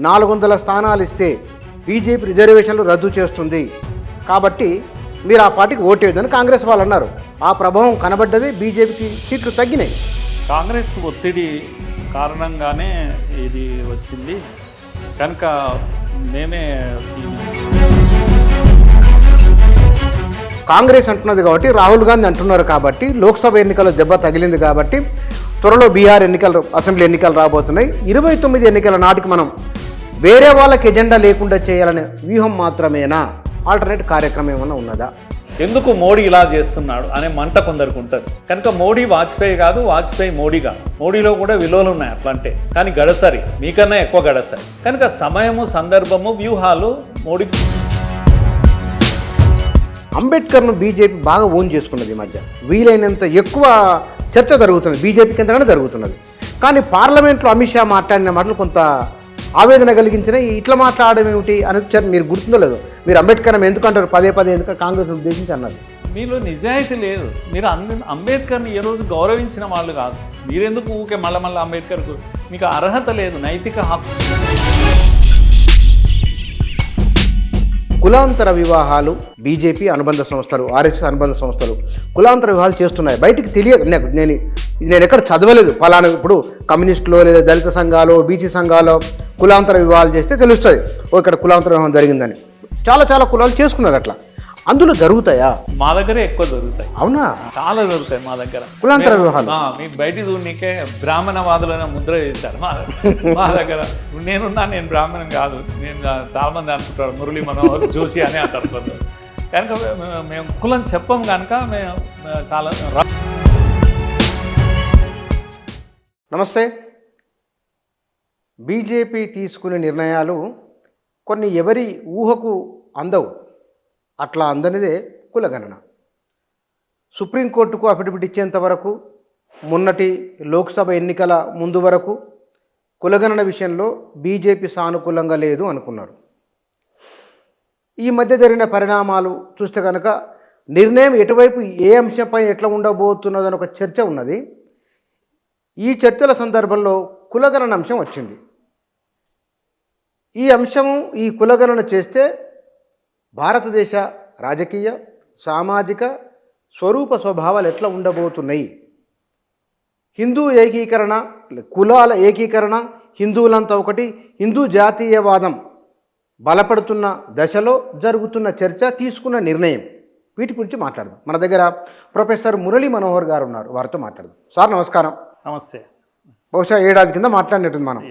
400 స్థానాలు ఇస్తే బీజేపీ రిజర్వేషన్లు రద్దు చేస్తుంది, కాబట్టి మీరు ఆ పార్టీకి ఓటేయొద్దని కాంగ్రెస్ వాళ్ళు అన్నారు. ఆ ప్రభావం కనబడ్డది, బీజేపీకి సీట్లు తగ్గినాయి. కాంగ్రెస్ ఒత్తిడి కారణంగానే ఇది వచ్చింది కనుక మేమే కాంగ్రెస్ అంటున్నది కాబట్టి, రాహుల్ గాంధీ అంటున్నారు కాబట్టి, లోక్సభ ఎన్నికల్లో దెబ్బ తగిలింది కాబట్టి, త్వరలో బీహార్ ఎన్నికలు, అసెంబ్లీ ఎన్నికలు రాబోతున్నాయి. 29 ఎన్నికల నాటికి మనం వేరే వాళ్ళకి ఎజెండా లేకుండా చేయాలనే వ్యూహం మాత్రమేనా, ఆల్టర్నేట్ కార్యక్రమం ఏమైనా ఉన్నదా? ఎందుకు మోడీ ఇలా చేస్తున్నాడు అనే మంట కొందరికి ఉంటుంది కనుక మోడీ వాజ్పేయి కాదు, వాజ్పేయి మోడీ కాదు. మోడీలో కూడా విలువలు ఉన్నాయి అట్లా అంటే, కానీ గడసరి మీకన్నా ఎక్కువ గడసరి కనుక సమయము, సందర్భము, వ్యూహాలు మోడీ. అంబేద్కర్ను బీజేపీ బాగా ఓన్ చేసుకున్నది ఈ మధ్య. వీలైనంత ఎక్కువ చర్చ జరుగుతుంది, బీజేపీ కిందనే జరుగుతున్నది. కానీ పార్లమెంట్లో అమిత్ షా మాట్లాడిన మాటలు కొంత ఆవేదన కలిగించినాయి. ఇట్లా మాట్లాడడం ఏమిటి అనేది మీరు గుర్తుందో లేదో, మీరు అంబేద్కర్ ఎందుకు అంటారు పదే ఎందుకంటే కాంగ్రెస్ ఉద్దేశించి అన్నది. మీలో నిజాయితీ లేదు. మీరు అంబేద్కర్ని ఏ రోజు గౌరవించిన వాళ్ళు కాదు. మీరెందుకు ఊకే మళ్ళీ అంబేద్కర్కు? మీకు అర్హత లేదు, నైతిక హక్కు. కులాంతర వివాహాలు బీజేపీ అనుబంధ సంస్థలు, ఆర్ఎస్ఎస్ అనుబంధ సంస్థలు కులాంతర వివాహాలు చేస్తున్నాయి. బయటికి తెలియదు. నేను ఎక్కడ చదవలేదు ఫలానా. ఇప్పుడు కమ్యూనిస్టులో లేదా దళిత సంఘాలు, బీసీ సంఘాలు కులాంతర వివాహాలు చేస్తే తెలుస్తుంది, ఇక్కడ కులాంతర వివాహం జరిగిందని. చాలా కులాలు చేసుకున్నారు అట్లా. అందులో జరుగుతాయా? మా దగ్గరే ఎక్కువ జరుగుతాయి. అవునా? చాలా జరుగుతాయి మా దగ్గర కులాంతర వివాహాలు. మీకు బయట చూడనీకే బ్రాహ్మణవాదులైన ముద్ర చేశారు మా దగ్గర. నేను బ్రాహ్మణం కాదు. నేను చాలా మంది అనుకుంటారు మురళీ మనోహర్ జోషి అని అంటారు కొందరు. కనుక మేము కులం చెప్పం కనుక మేము చాలా. నమస్తే. బీజేపీ తీసుకునే నిర్ణయాలు కొన్ని ఎవరి ఊహకు అందవు. అట్లా అందనిదే కులగణన. సుప్రీంకోర్టుకు అఫిడవిట్ ఇచ్చేంత వరకు, మొన్నటి లోక్సభ ఎన్నికల ముందు వరకు కులగణన విషయంలో బీజేపీ సానుకూలంగా లేదు అనుకున్నారు. ఈ మధ్య జరిగిన పరిణామాలు చూస్తే కనుక నిర్ణయం ఎటువైపు, ఏ అంశంపై ఎట్లా ఉండబోతున్నదని ఒక చర్చ ఉన్నది. ఈ చర్చల సందర్భంలో కులగణన అంశం వచ్చింది. ఈ కులగణన చేస్తే భారతదేశ రాజకీయ, సామాజిక స్వరూప స్వభావాలు ఎట్లా ఉండబోతున్నాయి, హిందూ ఏకీకరణ, కులాల ఏకీకరణ, హిందువులంతా ఒకటి, హిందూ జాతీయవాదం బలపడుతున్న దశలో జరుగుతున్న చర్చ, తీసుకున్న నిర్ణయం, వీటి గురించి మాట్లాడదాం. మన దగ్గర ప్రొఫెసర్ మురళీ మనోహర్ గారు ఉన్నారు, వారితో మాట్లాడదాం. సార్ నమస్కారం. నమస్తే. బహుశా ఏడాది కింద మాట్లాడినట్టుంది మనం,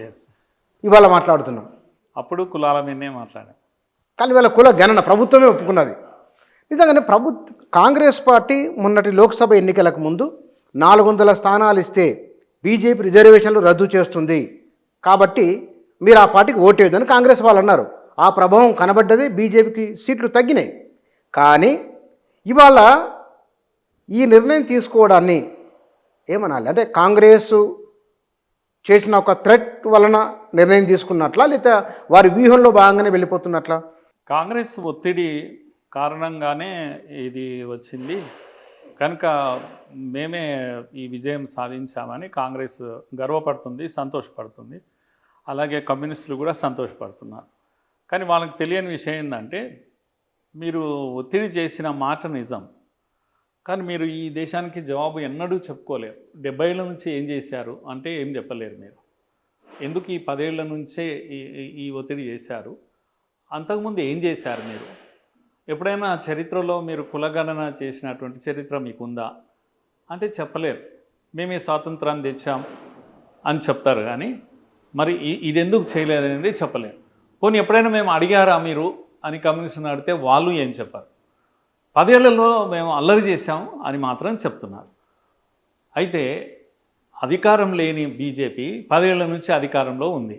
ఇవాళ మాట్లాడుతున్నాం. అప్పుడు కులాల మీదనే మాట్లాడాం. కానీ వీళ్ళ కుల గణన ప్రభుత్వమే ఒప్పుకున్నది. నిజంగానే కాంగ్రెస్ పార్టీ మొన్నటి లోక్సభ ఎన్నికలకు ముందు 400 స్థానాలు ఇస్తే బీజేపీ రిజర్వేషన్లు రద్దు చేస్తుంది, కాబట్టి మీరు ఆ పార్టీకి ఓటేయొద్దని కాంగ్రెస్ వాళ్ళు అన్నారు. ఆ ప్రభావం కనబడ్డది, బీజేపీకి సీట్లు తగ్గినాయి. కానీ ఇవాళ ఈ నిర్ణయం తీసుకోవడాన్ని ఏమనాలి? అంటే కాంగ్రెస్ చేసిన ఒక థ్రెట్ వలన నిర్ణయం తీసుకున్నట్లా, లేదా వారి వ్యూహంలో భాగంగానే వెళ్ళిపోతున్నట్లా? కాంగ్రెస్ ఒత్తిడి కారణంగానే ఇది వచ్చింది కనుక మేమే ఈ విజయం సాధించామని కాంగ్రెస్ గర్వపడుతుంది, సంతోషపడుతుంది. అలాగే కమ్యూనిస్టులు కూడా సంతోషపడుతున్నారు. కానీ వాళ్ళకి తెలియని విషయం ఏంటంటే, మీరు ఒత్తిడి చేసిన మాట నిజం, కానీ మీరు ఈ దేశానికి జవాబు ఎన్నడూ చెప్పుకోలేరు. 70 ఏళ్ళ నుంచి ఏం చేశారు అంటే ఏం చెప్పలేరు. మీరు ఎందుకు ఈ 10 ఏళ్ల నుంచే ఈ ఒత్తిడి చేశారు, అంతకుముందు ఏం చేశారు? మీరు ఎప్పుడైనా చరిత్రలో మీరు కులగణన చేసినటువంటి చరిత్ర మీకుందా అంటే చెప్పలేరు. మేమే స్వాతంత్రాన్ని తెచ్చాం అని చెప్తారు, కానీ మరి ఇది ఎందుకు చేయలేదనేది చెప్పలేరు. పోనీ ఎప్పుడైనా మేము అడిగారా మీరు అని కమ్యూనిస్టుని అడిగితే వాళ్ళు ఏం చెప్పారు? 10 ఏళ్లలో మేము అల్లరి చేశాం అని మాత్రం చెప్తున్నారు. అయితే అధికారం లేని బీజేపీ 10 ఏళ్ల నుంచి అధికారంలో ఉంది.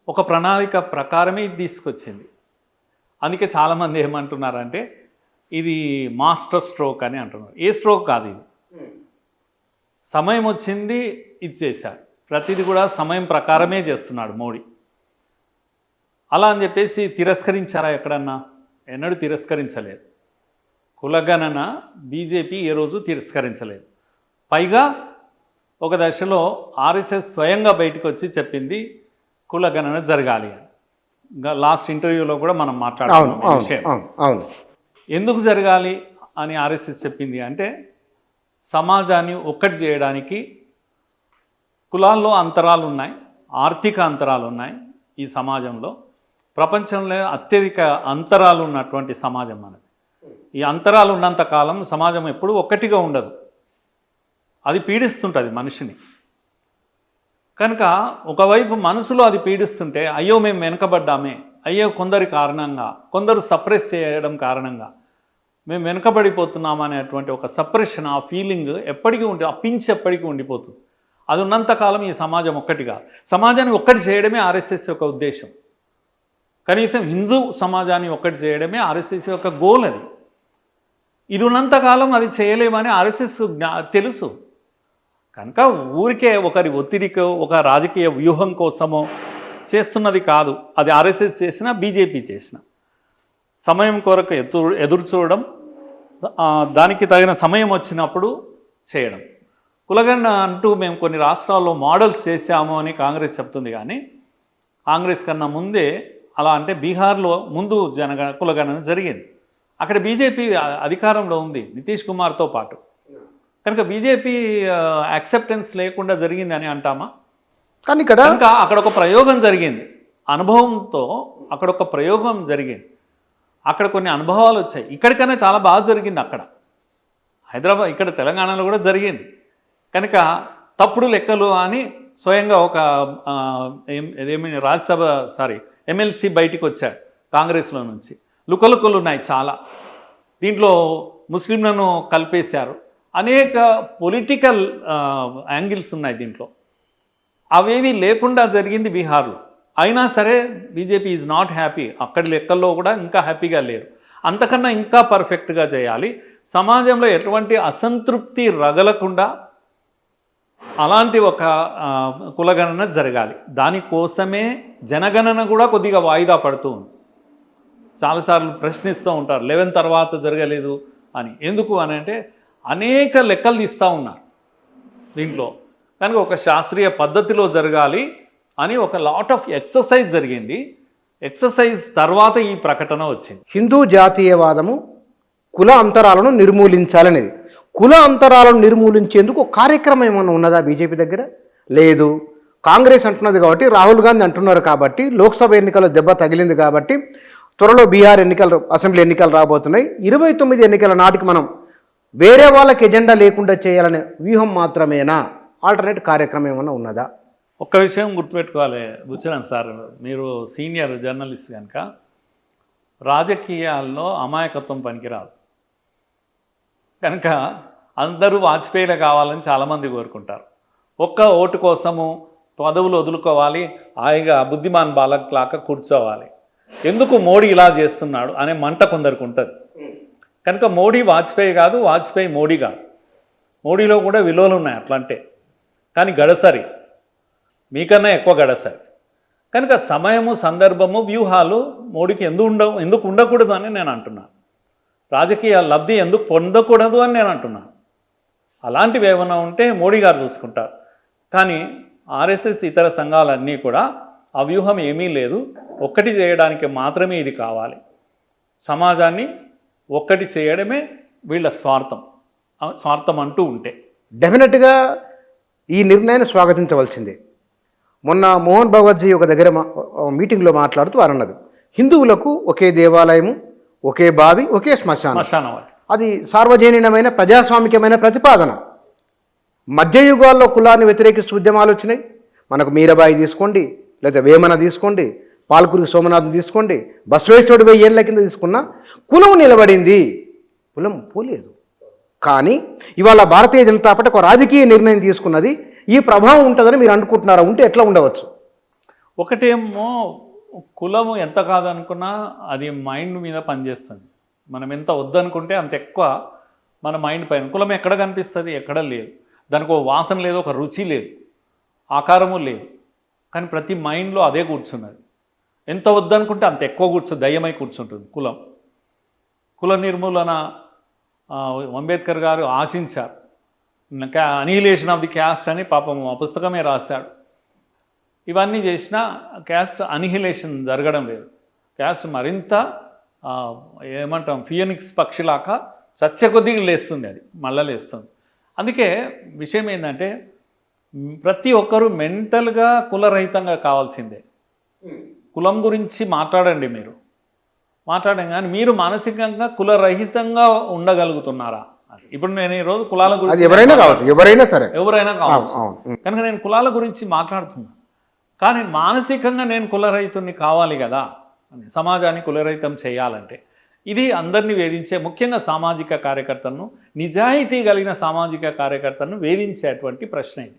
ఒక ప్రణాళిక ప్రకారమే ఇది తీసుకొచ్చింది. అందుకే చాలామంది ఏమంటున్నారంటే ఇది మాస్టర్ స్ట్రోక్ అని అంటున్నారు. ఏ స్ట్రోక్ కాదు ఇది. సమయం వచ్చింది, ఇది చేశారు. ప్రతిదీ కూడా సమయం ప్రకారమే చేస్తున్నాడు మోడీ. అలా అని చెప్పేసి తిరస్కరించారా ఎక్కడన్నా? ఎన్నడూ తిరస్కరించలేదు. కులగణన బీజేపీ ఏ రోజు తిరస్కరించలేదు. పైగా ఒక దశలో ఆర్ఎస్ఎస్ స్వయంగా బయటకు వచ్చి చెప్పింది, కులగణన జరగాలి అని లాస్ట్ ఇంటర్వ్యూలో కూడా మనం అవును మాట్లాడుతున్నాం ఈ అవును విషయం. అవును అవును ఎందుకు జరగాలి అని ఆర్ఎస్ఎస్ చెప్పింది అంటే సమాజాన్ని ఒక్కటి చేయడానికి కులాల్లో అంతరాలు ఉన్నాయి, ఆర్థిక అంతరాలు ఉన్నాయి ఈ సమాజంలో. ప్రపంచంలో అత్యధిక అంతరాలు ఉన్నటువంటి సమాజం మనది. ఈ అంతరాలు ఉన్నంత కాలం సమాజం ఎప్పుడూ ఒక్కటిగా ఉండదు, అది పీడిస్తుంటుంది మనిషిని. కనుక ఒకవైపు మనసులో అది పీడిస్తుంటే అయ్యో మేము వెనుకబడ్డామే, అయ్యో కొందరి కారణంగా, కొందరు సప్రెస్ చేయడం కారణంగా మేము వెనుకబడిపోతున్నాం అనేటువంటి ఒక సప్రెషన్, ఆ ఫీలింగ్ ఎప్పటికీ ఆ పించ్ ఎప్పటికీ ఉండిపోతుంది. అది ఉన్నంతకాలం ఈ సమాజం ఒక్కటిగా, సమాజాన్ని ఒక్కటి చేయడమే ఆర్ఎస్ఎస్ యొక్క ఉద్దేశం. కనీసం హిందూ సమాజాన్ని ఒక్కటి చేయడమే ఆర్ఎస్ఎస్ యొక్క గోల్. అది ఇది ఉన్నంతకాలం అది చేయలేమని ఆర్ఎస్ఎస్ తెలుసు. కనుక ఊరికే ఒకరి ఒత్తిడికో ఒక రాజకీయ వ్యూహం కోసమో చేస్తున్నది కాదు. అది ఆర్ఎస్ఎస్ చేసినా బీజేపీ చేసిన సమయం కొరకు ఎదురు చూడడం, దానికి తగిన సమయం వచ్చినప్పుడు చేయడం. కులగణన అంటూ మేము కొన్ని రాష్ట్రాల్లో మోడల్స్ చేశాము అని కాంగ్రెస్ చెప్తుంది, కానీ కాంగ్రెస్ కన్నా ముందే అలా అంటే బీహార్లో ముందు కులగణన జరిగింది. అక్కడ బీజేపీ అధికారంలో ఉంది నితీష్ కుమార్తో పాటు. కనుక బీజేపీ యాక్సెప్టెన్స్ లేకుండా జరిగింది అని అంటామా? కానీ ఇక్కడ కనుక అక్కడ ఒక ప్రయోగం జరిగింది, అనుభవంతో అక్కడ ఒక ప్రయోగం జరిగింది, అక్కడ కొన్ని అనుభవాలు వచ్చాయి. ఇక్కడికైనా చాలా బాగా జరిగింది అక్కడ హైదరాబాద్, ఇక్కడ తెలంగాణలో కూడా జరిగింది. కనుక తప్పుడు లెక్కలు అని స్వయంగా ఒక ఎమ్మెల్సీ బయటికి వచ్చాడు కాంగ్రెస్లో నుంచి. లుకలుకలు ఉన్నాయి చాలా, దీంట్లో ముస్లింలను కలిపేశారు, అనేక పొలిటికల్ యాంగిల్స్ ఉన్నాయి దీంట్లో. అవేవి లేకుండా జరిగింది బీహార్లో. అయినా సరే బీజేపీ ఈజ్ నాట్ హ్యాపీ, అక్కడి లెక్కల్లో కూడా ఇంకా హ్యాపీగా లేరు. అంతకన్నా ఇంకా పర్ఫెక్ట్గా చేయాలి, సమాజంలో ఎటువంటి అసంతృప్తి రగలకుండా అలాంటి ఒక కులగణన జరగాలి. దానికోసమే జనగణన కూడా కొద్దిగా వాయిదా పడుతూ ఉంది. చాలాసార్లు ప్రశ్నిస్తూ ఉంటారు 11 తర్వాత జరగలేదు అని. ఎందుకు అని అంటే అనేక లెక్కలు తీస్తూ ఉన్నారు దీంట్లో. కనుక ఒక శాస్త్రీయ పద్ధతిలో జరగాలి అని ఒక లాట్ ఆఫ్ ఎక్సర్సైజ్ జరిగింది. ఎక్సర్సైజ్ తర్వాత ఈ ప్రకటన వచ్చింది. హిందూ జాతీయవాదము కుల అంతరాలను నిర్మూలించాలనేది. కుల అంతరాలను నిర్మూలించేందుకు ఒక కార్యక్రమం ఏమైనా ఉన్నదా బీజేపీ దగ్గర? లేదు. కాంగ్రెస్ అంటున్నది కాబట్టి, రాహుల్ గాంధీ అంటున్నారు కాబట్టి, లోక్సభ ఎన్నికల్లో దెబ్బ తగిలింది కాబట్టి, త్వరలో బీహార్ ఎన్నికలు, అసెంబ్లీ ఎన్నికలు రాబోతున్నాయి. 29 ఎన్నికల నాటికి మనం వేరే వాళ్ళకి ఎజెండా లేకుండా చేయాలనే వ్యూహం మాత్రమేనా? ఆల్టర్నేట్ కార్యక్రమం ఏమైనా ఉన్నదా? ఒక్క విషయం గుర్తుపెట్టుకోవాలి బుచ్చరన్ సార్, మీరు సీనియర్ జర్నలిస్ట్ కనుక, రాజకీయాల్లో అమాయకత్వం పనికిరాదు. కనుక అందరూ వాజ్పేయిలే కావాలని చాలామంది కోరుకుంటారు. ఒక్క ఓటు కోసము పదవులు వదులుకోవాలి, హాయిగా బుద్ధిమాన్ బాలక్ లాగా కూర్చోవాలి, ఎందుకు మోడీ ఇలా చేస్తున్నాడు అనే మంట కొందరికి ఉంటుంది. కనుక మోడీ వాజ్పేయి కాదు, వాజ్పేయి మోడీ కాదు. మోడీలో కూడా విలువలు ఉన్నాయి అట్లంటే, కానీ గడసరి, మీకన్నా ఎక్కువ గడసరి. కనుక సమయము, సందర్భము, వ్యూహాలు మోడీకి ఎందుకు ఉండకూడదు అని నేను అంటున్నాను. రాజకీయ లబ్ధి ఎందుకు పొందకూడదు అని నేను అంటున్నాను. అలాంటివి ఏమైనా ఉంటే మోడీ గారు చూసుకుంటారు. కానీ ఆర్ఎస్ఎస్ ఇతర సంఘాలన్నీ కూడా ఆ వ్యూహం ఏమీ లేదు, ఒక్కటి చేయడానికి మాత్రమే ఇది కావాలి, సమాజాన్ని ఒక్కటి చేయడమే వీళ్ళ స్వార్థం అంటూ ఉంటే డెఫినెట్గా ఈ నిర్ణయాన్ని స్వాగతించవలసిందే. మొన్న మోహన్ భగవత్జీ ఒక దగ్గర మీటింగ్లో మాట్లాడుతూ వారు అన్నది, హిందువులకు ఒకే దేవాలయము, ఒకే బావి, ఒకే శ్మశానం. అది సార్వజనీనమైన ప్రజాస్వామికమైన ప్రతిపాదన. మధ్యయుగాల్లో కులాన్ని వ్యతిరేకిస్తూ ఉద్యమాలు వచ్చినాయి. మనకు మీరాబాయి తీసుకోండి, లేదా వేమన తీసుకోండి, పాల్కురికి సోమనాథ్ని తీసుకోండి, బసవేశ్వరుడు 1000 ఏళ్ల కింద తీసుకున్న కులం నిలబడింది, కులం పోలేదు. కానీ ఇవాళ భారతీయ జనతా పార్టీ ఒక రాజకీయ నిర్ణయం తీసుకున్నది, ఈ ప్రభావం ఉంటుందని మీరు అనుకుంటున్నారా? ఉంటే ఎట్లా ఉండవచ్చు? ఒకటేమో కులము ఎంత కాదనుకున్నా అది మైండ్ మీద పనిచేస్తుంది. మనం ఎంత వద్దనుకుంటే అంత ఎక్కువ మన మైండ్ పైన. కులం ఎక్కడ కనిపిస్తుంది? ఎక్కడ లేదు. దానికి ఒక వాసన లేదు, ఒక రుచి లేదు, ఆకారము లేదు, కానీ ప్రతి మైండ్లో అదే కూర్చున్నది. ఎంత వద్దనుకుంటే అంత ఎక్కువ దయ్యమై కూర్చుంటుంది కులం. కుల నిర్మూలన అంబేద్కర్ గారు ఆశించారు. అనిహిలేషన్ ఆఫ్ ది క్యాస్ట్ అని పాపం ఆ పుస్తకమే రాశాడు. ఇవన్నీ చేసినా క్యాస్ట్ అనిహిలేషన్ జరగడం లేదు. క్యాస్ట్ మరింత ఏమంటాం ఫియోనిక్స్ పక్షిలాగా సత్య కొద్దిగా లేస్తుంది, అది మళ్ళా లేస్తుంది. అందుకే విషయం ఏంటంటే ప్రతి ఒక్కరూ మెంటల్గా కులరహితంగా కావాల్సిందే. కులం గురించి మాట్లాడండి, మీరు మాట్లాడండి, కానీ మీరు మానసికంగా కులరహితంగా ఉండగలుగుతున్నారా? ఇప్పుడు నేను ఈరోజు కులాల గురించి ఎవరైనా కావచ్చు, ఎవరైనా కావచ్చు కనుక నేను కులాల గురించి మాట్లాడుతున్నా, కానీ మానసికంగా నేను కులరహితుని కావాలి కదా, సమాజాన్ని కులరహితం చేయాలంటే. ఇది అందరినీ వేధించే, ముఖ్యంగా సామాజిక కార్యకర్తలను, నిజాయితీ కలిగిన సామాజిక కార్యకర్తలను వేధించేటువంటి ప్రశ్న ఇది.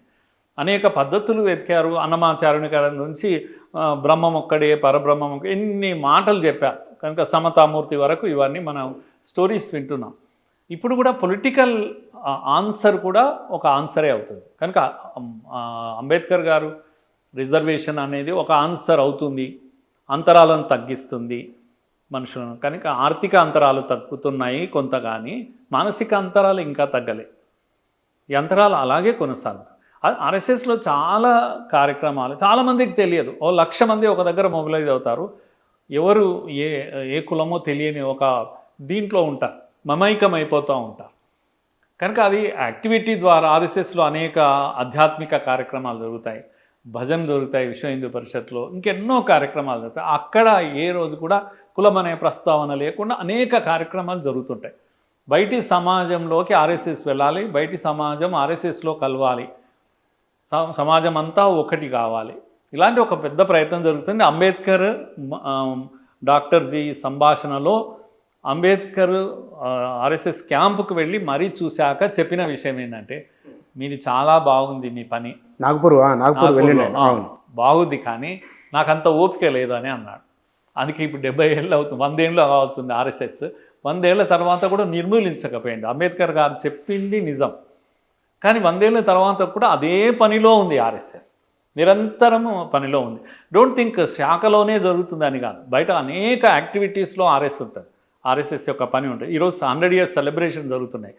అనేక పద్ధతులు వెతికారు. అన్నమాచార్యుని గారి నుంచి బ్రహ్మం ఒక్కడే, పరబ్రహ్మం ఒక్కడే, ఎన్ని మాటలు చెప్పారు. కనుక సమతామూర్తి వరకు ఇవన్నీ మనం స్టోరీస్ వింటున్నాం. ఇప్పుడు కూడా పొలిటికల్ ఆన్సర్ కూడా ఒక ఆన్సరే అవుతుంది. కనుక అంబేద్కర్ గారు రిజర్వేషన్ అనేది ఒక ఆన్సర్ అవుతుంది, అంతరాలను తగ్గిస్తుంది మనుషులను. కనుక ఆర్థిక అంతరాలు తగ్గుతున్నాయి కొంత, కానీ మానసిక అంతరాలు ఇంకా తగ్గలే. ఈ అంతరాలు అలాగే కొనసాగుతాయి. ఆర్ఎస్ఎస్లో చాలా కార్యక్రమాలు చాలామందికి తెలియదు. 1,00,000 మంది ఒక దగ్గర మొబిలైజ్ అవుతారు. ఎవరు ఏ కులమో తెలియని ఒక దీంట్లో ఉంటారు, మమైకం అయిపోతూ ఉంటారు. కనుక అది యాక్టివిటీ ద్వారా ఆర్ఎస్ఎస్లో అనేక ఆధ్యాత్మిక కార్యక్రమాలు జరుగుతాయి, భజన జరుగుతాయి, విశ్వ హిందూ పరిషత్లో ఇంకెన్నో కార్యక్రమాలు జరుగుతాయి. అక్కడ ఏ రోజు కూడా కులం అనే ప్రస్తావన లేకుండా అనేక కార్యక్రమాలు జరుగుతుంటాయి. బయటి సమాజంలోకి ఆర్ఎస్ఎస్ వెళ్ళాలి, బయటి సమాజం ఆర్ఎస్ఎస్లో కలవాలి, సమాజం అంతా ఒకటి కావాలి. ఇలాంటి ఒక పెద్ద ప్రయత్నం జరుగుతుంది. అంబేద్కర్ డాక్టర్ జీ సంభాషణలో అంబేద్కర్ ఆర్ఎస్ఎస్ క్యాంపుకు వెళ్ళి మరీ చూశాక చెప్పిన విషయం ఏంటంటే, మీది చాలా బాగుంది మీ పని, నాగపూర్ బాగుంది, కానీ నాకంత ఓపిక లేదు అని అన్నాడు. అందుకే ఇప్పుడు 70 ఏళ్ళు అవుతుంది, 100 ఏళ్ళు అవుతుంది ఆర్ఎస్ఎస్. 100 ఏళ్ల తర్వాత కూడా నిర్మూలించకపోయింది. అంబేద్కర్ గారు చెప్పింది నిజం, కానీ 100 ఏళ్ల తర్వాత కూడా అదే పనిలో ఉంది ఆర్ఎస్ఎస్, నిరంతరము పనిలో ఉంది. డోంట్ థింక్ శాఖలోనే జరుగుతుందని కాదు, బయట అనేక యాక్టివిటీస్లో ఆర్ఎస్ఎస్ యొక్క పని ఉంటుంది. ఈరోజు 100 years సెలబ్రేషన్ జరుగుతున్నాయి.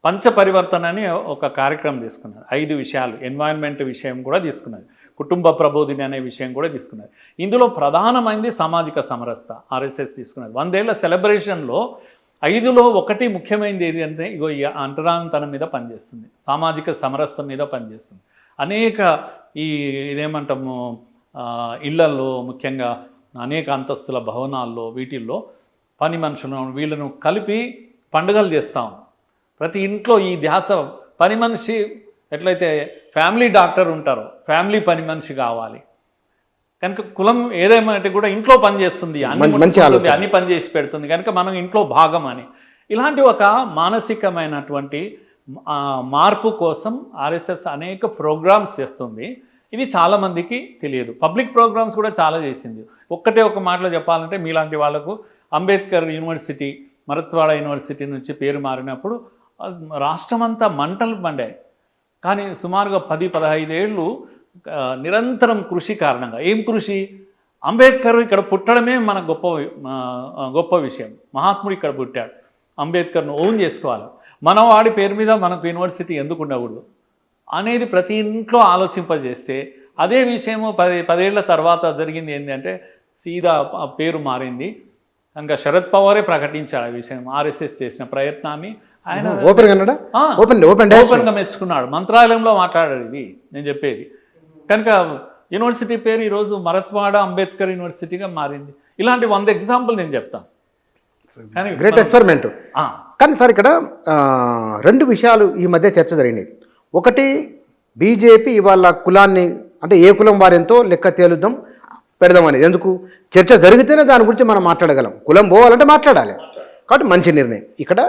పంచపరివర్తన అని ఒక కార్యక్రమం తీసుకున్నారు. 5 విషయాలు, ఎన్వైరన్మెంట్ విషయం కూడా తీసుకున్నారు, కుటుంబ ప్రబోధిని అనే విషయం కూడా తీసుకున్నారు. ఇందులో ప్రధానమైనది సామాజిక సమరసత ఆర్ఎస్ఎస్ తీసుకున్నారు. 100 ఏళ్ల సెలబ్రేషన్లో 5లో ఒకటి ముఖ్యమైనది ఏది అంటే, ఇగో ఈ అంటరానితనం మీద పనిచేస్తుంది, సామాజిక సమరసత మీద పనిచేస్తుంది. అనేక ఇదేమంటాము ఇళ్లలో, ముఖ్యంగా అనేక అంతస్తుల భవనాల్లో, వీటిల్లో పని మనుషులను వీళ్ళను కలిపి పండుగలు చేస్తాం. ప్రతి ఇంట్లో ఈ ధ్యాస, పని మనిషి ఎట్లయితే ఫ్యామిలీ డాక్టర్ ఉంటారో ఫ్యామిలీ పని మనిషి కావాలి. కనుక కులం ఏదేమంటే కూడా ఇంట్లో పని చేస్తుంది, అన్ని పని చేసి పెడుతుంది, కనుక మనం ఇంట్లో భాగం అని. ఇలాంటి ఒక మానసికమైనటువంటి మార్పు కోసం ఆర్ఎస్ఎస్ అనేక ప్రోగ్రామ్స్ చేస్తుంది. ఇది చాలామందికి తెలియదు. పబ్లిక్ ప్రోగ్రామ్స్ కూడా చాలా చేసింది. ఒక మాటలో చెప్పాలంటే, మీలాంటి వాళ్ళకు అంబేద్కర్ యూనివర్సిటీ, మరత్వాడ యూనివర్సిటీ నుంచి పేరు మారినప్పుడు రాష్ట్రమంతా మంటలు పండాయి. కానీ సుమారుగా 10-15 ఏళ్ళు నిరంతరం కృషి కారణంగా, ఏం కృషి, అంబేద్కర్ ఇక్కడ పుట్టడమే మన గొప్ప విషయం. మహాత్ముడు ఇక్కడ పుట్టాడు, అంబేద్కర్ను ఓన్ చేసుకోవాలి, మనవాడి పేరు మీద మనకు యూనివర్సిటీ ఎందుకు ఉండకూడదు అనేది ప్రతి ఇంట్లో ఆలోచింపజేస్తే, అదే విషయము 10 ఏళ్ల తర్వాత జరిగింది ఏంటంటే, సీదా పేరు మారింది. కనుక శరద్ పవారే ప్రకటించాడు ఆ విషయం, ఆర్ఎస్ఎస్ చేసిన ప్రయత్నాన్ని ఆయన ఓపెన్గా మెచ్చుకున్నాడు. మంత్రాలయంలో మాట్లాడాడు ఇది నేను చెప్పేది. కనుక యూనివర్సిటీ పేరు ఈరోజు మరత్వాడ అంబేద్కర్ యూనివర్సిటీగా మారింది. ఇలాంటి 100 ఎగ్జాంపుల్ నేను చెప్తాను. కానీ గ్రేట్ ఎక్స్పెరిమెంట్. కానీ సార్ ఇక్కడ 2 విషయాలు ఈ మధ్య చర్చ జరిగినాయి. ఒకటి, బీజేపీ ఇవాళ కులాన్ని, అంటే ఏ కులం వారెంతో లెక్క తేలుద్దాం పెడదాం అనేది. ఎందుకు, చర్చ జరిగితేనే దాని గురించి మనం మాట్లాడగలం. కులం పోవాలంటే మాట్లాడాలి, కాబట్టి మంచి నిర్ణయం. ఇక్కడ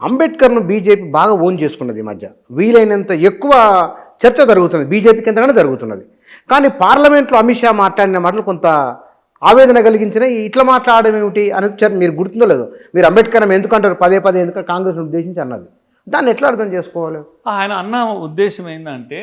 అంబేద్కర్ను బీజేపీ బాగా ఓన్ చేసుకున్నది. ఈ మధ్య వీలైనంత ఎక్కువ చర్చ జరుగుతుంది, బీజేపీ కిందనే జరుగుతున్నది. కానీ పార్లమెంట్లో అమిత్ షా మాట్లాడిన మాటలు కొంత ఆవేదన కలిగించినాయి. ఇట్లా మాట్లాడడం ఏమిటి అనేది మీరు గుర్తుందో లేదో, మీరు అంబేద్కర్ ఎందుకు అంటారు పదే ఎందుకు కాంగ్రెస్ను ఉద్దేశించి అన్నది, దాన్ని ఎట్లా అర్థం చేసుకోవాలి? ఆయన అన్న ఉద్దేశం ఏంటంటే,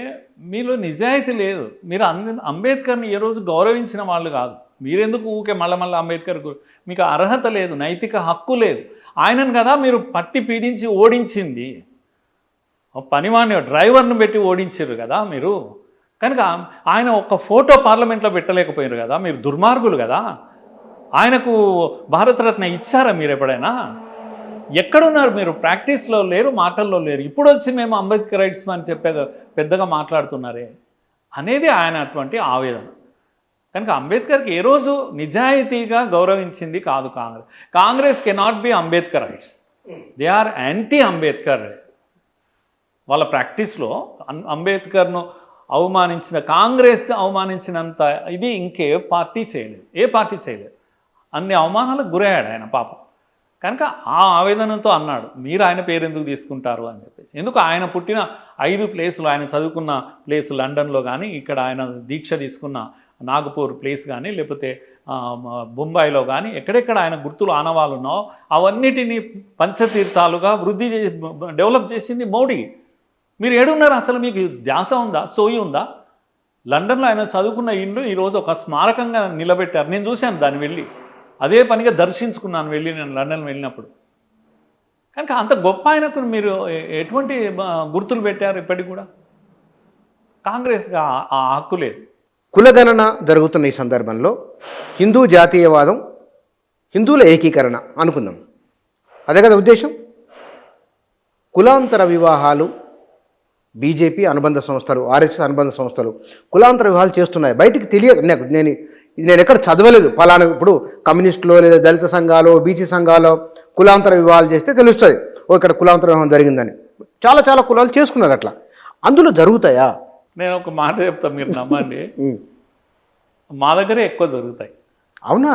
మీలో నిజాయితీ లేదు, మీరు అంబేద్కర్ని ఏ రోజు గౌరవించిన వాళ్ళు కాదు. మీరెందుకు ఊకే మళ్ళీ అంబేద్కర్, మీకు అర్హత లేదు, నైతిక హక్కు లేదు. ఆయనను కదా మీరు పట్టి పీడించి ఓడించింది, పనివాణి డ్రైవర్ను పెట్టి ఓడించారు కదా మీరు. కనుక ఆయన ఒక్క ఫోటో పార్లమెంట్లో పెట్టలేకపోయారు కదా, మీరు దుర్మార్గులు కదా. ఆయనకు భారతరత్న ఇచ్చారా మీరు ఎప్పుడైనా? ఎక్కడున్నారు మీరు? ప్రాక్టీస్లో లేరు, మాటల్లో లేరు. ఇప్పుడు వచ్చి మేము అంబేద్కర్ రైట్స్ అని పెద్దగా మాట్లాడుతున్నారే అనేది ఆయన అటువంటి ఆవేదన. కనుక అంబేద్కర్కి ఏ రోజు నిజాయితీగా గౌరవించింది కాదు Congress. Congress cannot be Ambedkar rights, they are anti Ambedkar. వాళ్ళ ప్రాక్టీస్లో అంబేద్కర్ను అవమానించిన, కాంగ్రెస్ అవమానించినంత ఇది ఇంకే పార్టీ చేయలేదు, ఏ పార్టీ చేయలేదు. అన్ని అవమానాలకు గురయ్యాడు ఆయన పాపం. కనుక ఆ ఆవేదనతో అన్నాడు, మీరు ఆయన పేరు ఎందుకు తీసుకుంటారు అని చెప్పేసి. ఎందుకు ఆయన పుట్టిన 5 ప్లేసులు, ఆయన చదువుకున్న ప్లేస్ లండన్లో కానీ, ఇక్కడ ఆయన దీక్ష తీసుకున్న నాగపూర్ ప్లేస్ కానీ, లేకపోతే బొంబాయిలో కానీ, ఎక్కడెక్కడ ఆయన గుర్తులు ఆనవాళ్ళు ఉన్నాయో అవన్నిటినీ పంచతీర్థాలుగా డెవలప్ చేసింది మోడీ. మీరు ఏడున్నారు అసలు? మీకు ధ్యాస ఉందా, సోయి ఉందా? లండన్లో ఆయన చదువుకున్న ఇల్లు ఈరోజు ఒక స్మారకంగా నిలబెట్టారు. నేను చూశాను దాన్ని, వెళ్ళి అదే పనిగా దర్శించుకున్నాను వెళ్ళి, నేను లండన్ వెళ్ళినప్పుడు. కనుక అంత గొప్ప ఆయనకు మీరు ఎటువంటి గుర్తులు పెట్టారు? ఇప్పటికి కూడా కాంగ్రెస్గా ఆ హక్కు లేదు. కులగణన జరుగుతున్న ఈ సందర్భంలో హిందూ జాతీయవాదం, హిందువుల ఏకీకరణ అనుకుందాం, అదే కదా ఉద్దేశం. కులాంతర వివాహాలు బీజేపీ అనుబంధ సంస్థలు, ఆర్ఎస్ఎస్ అనుబంధ సంస్థలు కులాంతర వివాహాలు చేస్తున్నాయి. బయటికి తెలియదు. నేను ఎక్కడ చదవలేదు పలానా. ఇప్పుడు కమ్యూనిస్టులో లేదా దళిత సంఘాలు, బీసీ సంఘాలు కులాంతర వివాహాలు చేస్తే తెలుస్తుంది, ఓ ఇక్కడ కులాంతర వివాహం జరిగిందని. చాలా చాలా కులాలు చేసుకున్నారు అట్లా. అందులో జరుగుతాయా? నేను ఒక మాట చెప్తాను, మీరు నమ్మండి. మా దగ్గరే ఎక్కువ జరుగుతాయి. అవునా?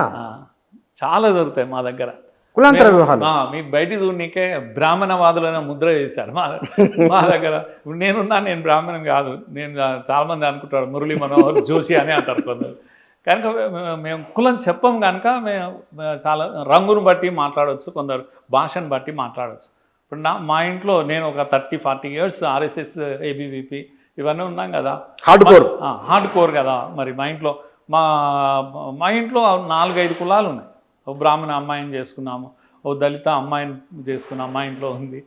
చాలా జరుగుతాయి మా దగ్గర కులాంతర వివాహాలు. మీకు బయట చూడనీకే బ్రాహ్మణవాదులైన ముద్ర చేశారు మా దగ్గర. నేను బ్రాహ్మణం కాదు. నేను చాలామంది అనుకుంటారు మురళీ మనోహర్ జోషి అని అంటారు కొందరు. కనుక మేము కులం చెప్పం కనుక మేము చాలా రంగును బట్టి మాట్లాడవచ్చు, కొందరు భాషను బట్టి మాట్లాడవచ్చు. ఇప్పుడు మా ఇంట్లో నేను ఒక 30-40 years ఆర్ఎస్ఎస్, ఏబీవీపీ ఇవన్నీ ఉన్నాం కదా, హార్డ్ కోర్ కదా. మరి మా ఇంట్లో 4-5 కులాలు ఉన్నాయి. ఓ బ్రాహ్మణ అమ్మాయిని చేసుకున్నాము, ఓ దళిత అమ్మాయిని చేసుకున్నాము, మా ఇంట్లో ఉంది.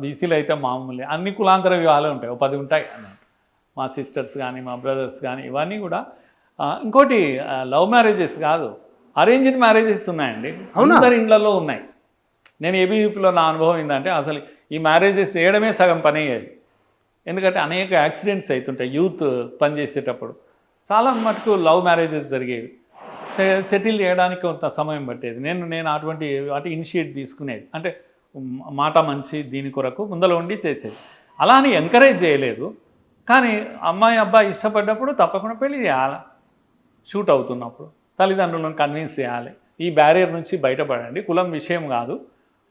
బీసీలు అయితే మామూలే. అన్ని కులాంతర వివాహాలు ఉంటాయి, ఓ 10 ఉంటాయి అన్నట్టు. మా సిస్టర్స్ కానీ, మా బ్రదర్స్ కానీ, ఇవన్నీ కూడా. ఇంకోటి లవ్ మ్యారేజెస్ కాదు, అరేంజ్డ్ మ్యారేజెస్ ఉన్నాయండి, అందరి ఇళ్లలో ఉన్నాయి. నేను ఏబీవీపీలో నా అనుభవం ఏంటంటే, అసలు ఈ మ్యారేజెస్ చేయడమే సగం పని అయ్యేది. ఎందుకంటే అనేక యాక్సిడెంట్స్ అవుతుంటాయి యూత్ పనిచేసేటప్పుడు. చాలా మటుకు లవ్ మ్యారేజెస్ జరిగేవి. సెటిల్ చేయడానికి కొంత సమయం పట్టేది. నేను అటువంటి వాటి ఇనిషియేట్ తీసుకునేది. అంటే మాట మంచి దీని కొరకు ముందర ఉండి చేసేది. అలా అని ఎంకరేజ్ చేయలేదు, కానీ అమ్మాయి అబ్బాయి ఇష్టపడ్డప్పుడు తప్పకుండా పెళ్లి చేయాలి. షూట్ అవుతున్నప్పుడు తల్లిదండ్రులను కన్విన్స్ చేయాలి, ఈ బ్యారియర్ నుంచి బయటపడండి, కులం విషయం కాదు,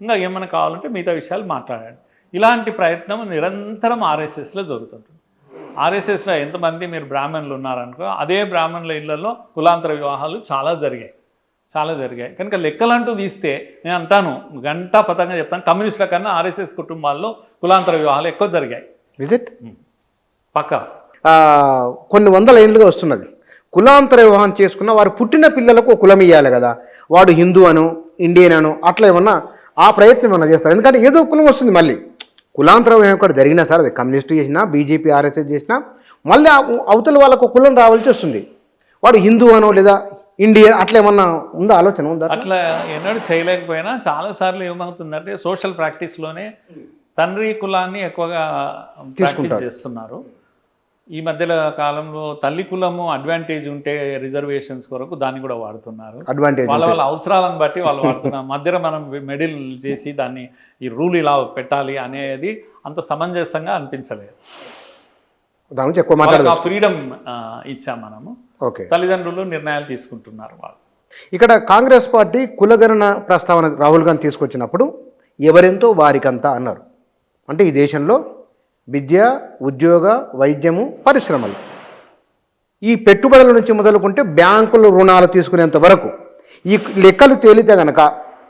ఇంకా ఏమైనా కావాలంటే మిగతా విషయాలు మాట్లాడండి. ఇలాంటి ప్రయత్నం నిరంతరం ఆర్ఎస్ఎస్లో జరుగుతుంటుంది. ఆర్ఎస్ఎస్లో ఎంతమంది మీరు బ్రాహ్మణులు ఉన్నారనుకో, అదే బ్రాహ్మణుల ఇళ్లలో కులాంతర వివాహాలు చాలా జరిగాయి. కనుక లెక్కలంటూ తీస్తే నేను అంటాను, గంటా పతంగా చెప్తాను, కమ్యూనిస్టుల కన్నా ఆర్ఎస్ఎస్ కుటుంబాల్లో కులాంతర వివాహాలు ఎక్కువ జరిగాయి. విజిట్ పక్కా కొన్ని వందల ఏళ్ళుగా వస్తున్నది. కులాంతర వివాహం చేసుకున్న వారు పుట్టిన పిల్లలకు కులం ఇవ్వాలి కదా, వాడు హిందూ అను, ఇండియన్ అను, అట్లా ఏమన్నా ఆ ప్రయత్నం ఏమన్నా చేస్తారు. ఎందుకంటే ఏదో కులం వస్తుంది మళ్ళీ. కులాంతర వివాహం కూడా జరిగినా సార్, అది కమ్యూనిస్ట్ చేసినా, బీజేపీ ఆర్ఎస్ఎస్ చేసినా, మళ్ళీ అవతల వాళ్ళకు కులం రావాల్సి వస్తుంది. వాడు హిందూ అనో లేదా ఇండియన్ అట్లా ఏమన్నా ఉందా, ఆలోచన ఉందా? అట్లా ఎన్నడూ చేయలేకపోయినా చాలాసార్లు ఏమవుతుందంటే సోషల్ ప్రాక్టీస్లోనే తండ్రి కులాన్ని ఎక్కువగా ప్రాక్టీస్ చేస్తున్నారు. ఈ మధ్యలో కాలంలో తల్లి కులము అడ్వాంటేజ్ ఉంటే రిజర్వేషన్స్ కొరకు దాన్ని కూడా వాడుతున్నారు. వాళ్ళ అవసరాలను బట్టి వాళ్ళు వాడుతున్నారు. మధ్యలో మనం మెడిల్ చేసి దాన్ని ఈ రూల్ ఇలా పెట్టాలి అనేది అంత సమంజసంగా అనిపించలేదు. ఫ్రీడమ్ ఇచ్చాం మనము, తల్లిదండ్రులు నిర్ణయాలు తీసుకుంటున్నారు వాళ్ళు. ఇక్కడ కాంగ్రెస్ పార్టీ కులగణన ప్రస్తావన రాహుల్ గాంధీ తీసుకొచ్చినప్పుడు ఎవరెంతో వారికంతా అన్నారు. అంటే ఈ దేశంలో విద్య, ఉద్యోగ, వైద్యము, పరిశ్రమలు, ఈ పెట్టుబడుల నుంచి మొదలుకుంటే బ్యాంకులు రుణాలు తీసుకునేంత వరకు ఈ లెక్కలు తేలితే గనక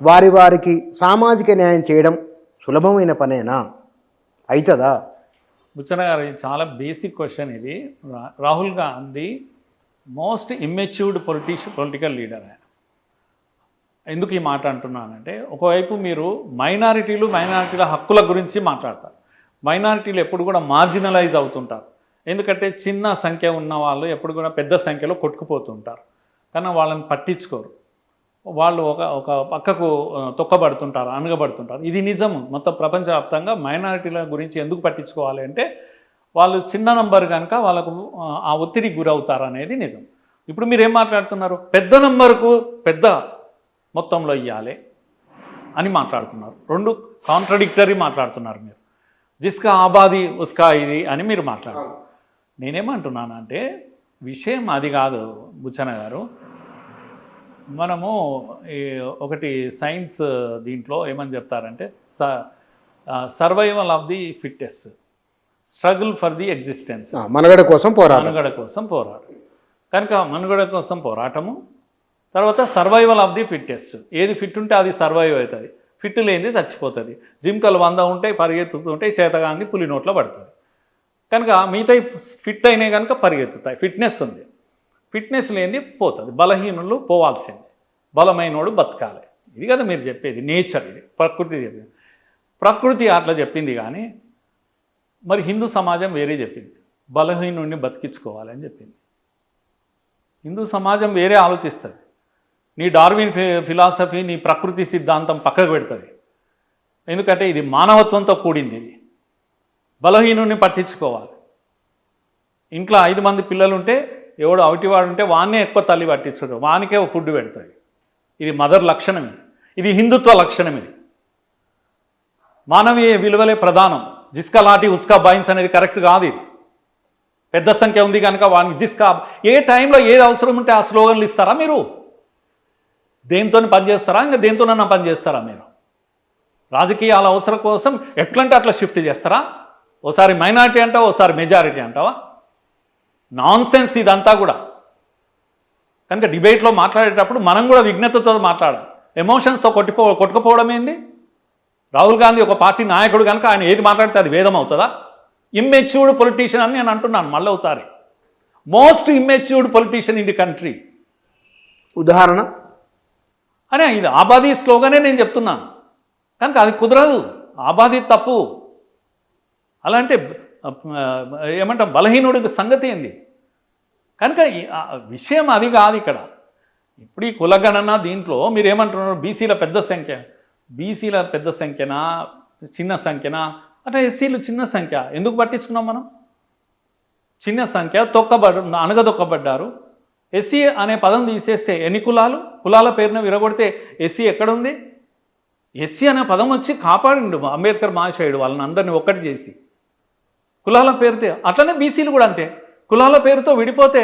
వారికి సామాజిక న్యాయం చేయడం సులభమైన పనేనా? అవుతుందా? బుచ్చన్న గారు, చాలా బేసిక్ క్వశ్చన్ ఇది. Rahul Gandhi most immatured political leader. ఆయన ఎందుకు ఈ మాట అంటున్నానంటే, ఒకవైపు మీరు మైనారిటీల హక్కుల గురించి మాట్లాడతారు. మైనారిటీలు ఎప్పుడు కూడా మార్జినలైజ్ అవుతుంటారు. ఎందుకంటే చిన్న సంఖ్య ఉన్న వాళ్ళు ఎప్పుడు కూడా పెద్ద సంఖ్యలో కొట్టుకుపోతుంటారు, కానీ వాళ్ళని పట్టించుకోరు. వాళ్ళు ఒక ఒక పక్కకు తొక్కబడుతుంటారు, అనగబడుతుంటారు. ఇది నిజం. మొత్తం ప్రపంచవ్యాప్తంగా మైనారిటీల గురించి ఎందుకు పట్టించుకోవాలి అంటే వాళ్ళు చిన్న నంబర్ కనుక వాళ్ళకు ఆ ఒత్తిడికి గురవుతారు అనేది నిజం. ఇప్పుడు మీరు ఏం మాట్లాడుతున్నారు? పెద్ద నంబర్కు పెద్ద మొత్తంలో ఇవ్వాలి అని మాట్లాడుతున్నారు. రెండు కాంట్రడిక్టరీ మాట్లాడుతున్నారు మీరు. జిస్కా ఆబాది ఉస్కా ఇది అని మీరు మాట్లాడారు. నేనేమంటున్నానంటే విషయం అది కాదు బుచ్చన్న గారు. మనము ఒకటి సైన్స్ దీంట్లో ఏమని చెప్తారంటే survival of the fittest, struggle for the existence, మనుగడ కోసం పోరాటం. కనుక మనుగడ కోసం పోరాటము, తర్వాత సర్వైవల్ ఆఫ్ ది ఫిట్టెస్ట్. ఏది ఫిట్ ఉంటే అది సర్వైవ్ అవుతుంది, ఫిట్ లేనిది చచ్చిపోతుంది. జిమ్కలు 100 ఉంటాయి, పరిగెత్తుతుంటాయి, చేతగాంది పులి నోట్లో పడుతుంది. కనుక మిగతా ఫిట్ అయినాయి కనుక పరిగెత్తుతాయి, ఫిట్నెస్ ఉంది. ఫిట్నెస్ లేనిది పోతుంది, బలహీనులు పోవాల్సింది, బలమైనోడు బతకాలి. ఇది కదా మీరు చెప్పేది, నేచర్. ఇది ప్రకృతి చెప్పింది. ప్రకృతి అట్లా చెప్పింది, కానీ మరి హిందూ సమాజం వేరే చెప్పింది, బలహీనుడిని బతికించుకోవాలని చెప్పింది. హిందూ సమాజం వేరే ఆలోచిస్తుంది. నీ డార్విన్ ఫిలాసఫీ, నీ ప్రకృతి సిద్ధాంతం పక్కకు పెడుతుంది. ఎందుకంటే ఇది మానవత్వంతో కూడింది. ఇది బలహీనుడిని పట్టించుకోవాలి. ఇంట్లో 5 మంది పిల్లలు ఉంటే ఎవడు అవిటివాడు ఉంటే వాన్నే ఎక్కువ తల్లి పట్టించడు, వానికే ఫుడ్ పెడుతుంది. ఇది మదర్ లక్షణం, ఇది హిందుత్వ లక్షణం. ఇది మానవీయ విలువలే ప్రధానం. జిస్కా లాఠీ ఉస్కా బాయిన్స్ అనేది కరెక్ట్ కాదు. ఇది పెద్ద సంఖ్య ఉంది కనుక వానికి జిస్కా. ఏ టైంలో ఏది అవసరం ఉంటే ఆ స్లోగన్లు ఇస్తారా మీరు? దేంతో పనిచేస్తారా? ఇంకా దేంతోనన్నా పనిచేస్తారా మీరు? రాజకీయాల అవసరం కోసం ఎట్లంటే అట్లా షిఫ్ట్ చేస్తారా? ఓసారి మైనారిటీ అంటావా, ఓసారి మెజారిటీ అంటావా? నాన్ సెన్స్ ఇదంతా కూడా. కనుక డిబేట్లో మాట్లాడేటప్పుడు మనం కూడా విజ్ఞతతో మాట్లాడాలి. ఎమోషన్స్తో కొట్టుకుపోవడం ఏంది? రాహుల్ గాంధీ ఒక పార్టీ నాయకుడు కనుక ఆయన ఏది మాట్లాడితే అది వేదం అవుతుందా? ఇమ్మెచ్యూర్డ్ పొలిటీషియన్ అని నేను అంటున్నాను మళ్ళీ ఒకసారి. Most immatured politician in the country. ఉదాహరణ అనే ఇది ఆబాదీ స్లోగానే నేను చెప్తున్నాను. కనుక అది కుదరదు, ఆబాదీ తప్పు. అలాంటి ఏమంటాం, బలహీనుడికి సంగతి ఏంది? కనుక విషయం అది కాదు ఇక్కడ. ఇప్పుడు ఈ కులగణన దీంట్లో మీరు ఏమంటున్నారు? బీసీల పెద్ద సంఖ్యనా చిన్న సంఖ్యనా? అంటే ఎస్సీలు చిన్న సంఖ్య ఎందుకు పట్టించుకున్నాం మనం? చిన్న సంఖ్య అనగదొక్కబడ్డారు. ఎస్సీ అనే పదం తీసేస్తే ఎన్ని కులాల పేరున విరగొడితే ఎస్సీ ఎక్కడుంది? ఎస్సీ అనే పదం వచ్చి కాపాడిండు అంబేద్కర్ మహాశయుడు వాళ్ళని అందరినీ ఒక్కటి చేసి. కులాల పేరుతో అట్లనే బీసీలు కూడా అంతే. కులాల పేరుతో విడిపోతే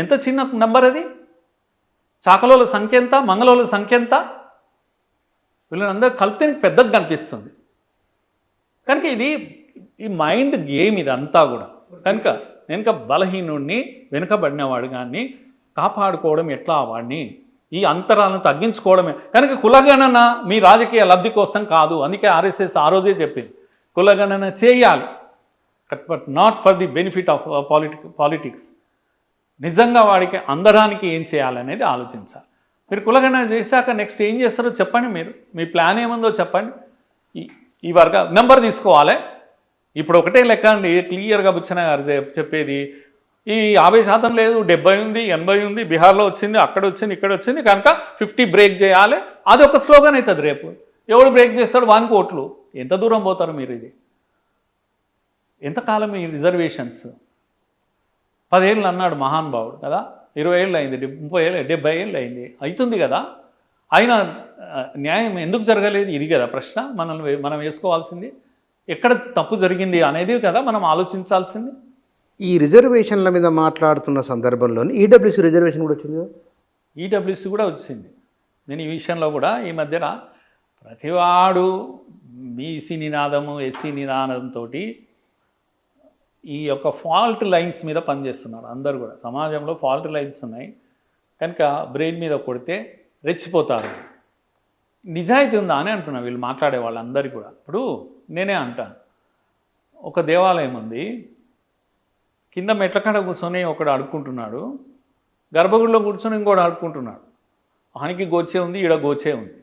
ఎంత చిన్న నెంబర్ అది? చాకలోల సంఖ్య ఎంత, మంగళోల సంఖ్య ఎంత? వీళ్ళందరూ కలిపితే పెద్దగా కనిపిస్తుంది. కనుక ఇది ఈ మైండ్ గేమ్ ఇదంతా కూడా. కనుక బలహీనుడిని, వెనుకబడినవాడు కానీ కాపాడుకోవడం ఎట్లా, వాడిని ఈ అంతరాలను తగ్గించుకోవడమే. కనుక కులగణన మీ రాజకీయ లబ్ధి కోసం కాదు. అందుకే ఆర్ఎస్ఎస్ ఆ రోజే చెప్పింది కులగణన చేయాలి, but not for the benefit of politics. నిజంగా వాడికి అందడానికి ఏం చేయాలనేది ఆలోచించాలి. మీరు కులగణన చేశాక నెక్స్ట్ ఏం చేస్తారో చెప్పండి. మీ ప్లాన్ ఏముందో చెప్పండి. ఈ వర్గ నెంబర్ తీసుకోవాలి. ఇప్పుడు ఒకటే లెక్క అండి, క్లియర్గా బుచ్చన్న గారు చెప్పేది. ఈ 50% లేదు, 70 ఉంది, 80 ఉంది, బీహార్లో వచ్చింది, అక్కడ వచ్చింది, ఇక్కడ వచ్చింది, కనుక 50 బ్రేక్ చేయాలి. అది ఒక స్లోగన్ అవుతుంది. రేపు ఎవడు బ్రేక్ చేస్తాడు? వానికి ఓట్లు. ఎంత దూరం పోతారు మీరు? ఇది ఎంతకాలం ఈ రిజర్వేషన్స్? 10 ఏళ్ళు అన్నాడు మహానుభావుడు కదా, 20 ఏళ్ళు అయింది, 30 ఏళ్ళు, 70 ఏళ్ళు అయింది, అవుతుంది కదా. అయినా న్యాయం ఎందుకు జరగలేదు? ఇది కదా ప్రశ్న మనం వేసుకోవాల్సింది. ఎక్కడ తప్పు జరిగింది అనేది కదా మనం ఆలోచించాల్సింది. ఈ రిజర్వేషన్ల మీద మాట్లాడుతున్న సందర్భంలో ఈడబ్ల్యూసీ రిజర్వేషన్ కూడా వచ్చింది. ఈడబ్ల్యూసీ కూడా వచ్చింది. నేను ఈ విషయంలో కూడా ఈ మధ్యన ప్రతివాడు బీసీ నినాదము, ఎస్సీ నినాదంతో ఈ యొక్క ఫాల్ట్ లైన్స్ మీద పనిచేస్తున్నారు అందరు కూడా. సమాజంలో ఫాల్ట్ లైన్స్ ఉన్నాయి కనుక బ్రెయిన్ మీద కొడితే రెచ్చిపోతారు. నిజాయితీ ఉందా అని అంటున్నా వీళ్ళు మాట్లాడే వాళ్ళందరికీ కూడా. ఇప్పుడు నేనే అంటాను, ఒక దేవాలయం ఉంది, కింద మెట్లకాడ కూర్చొని ఒకడు అడుక్కుంటున్నాడు, గర్భగుడిలో కూర్చొని ఇంకోటి అడుక్కుంటున్నాడు. ఆయనకి గోచే ఉంది, ఈడ గోచే ఉంది.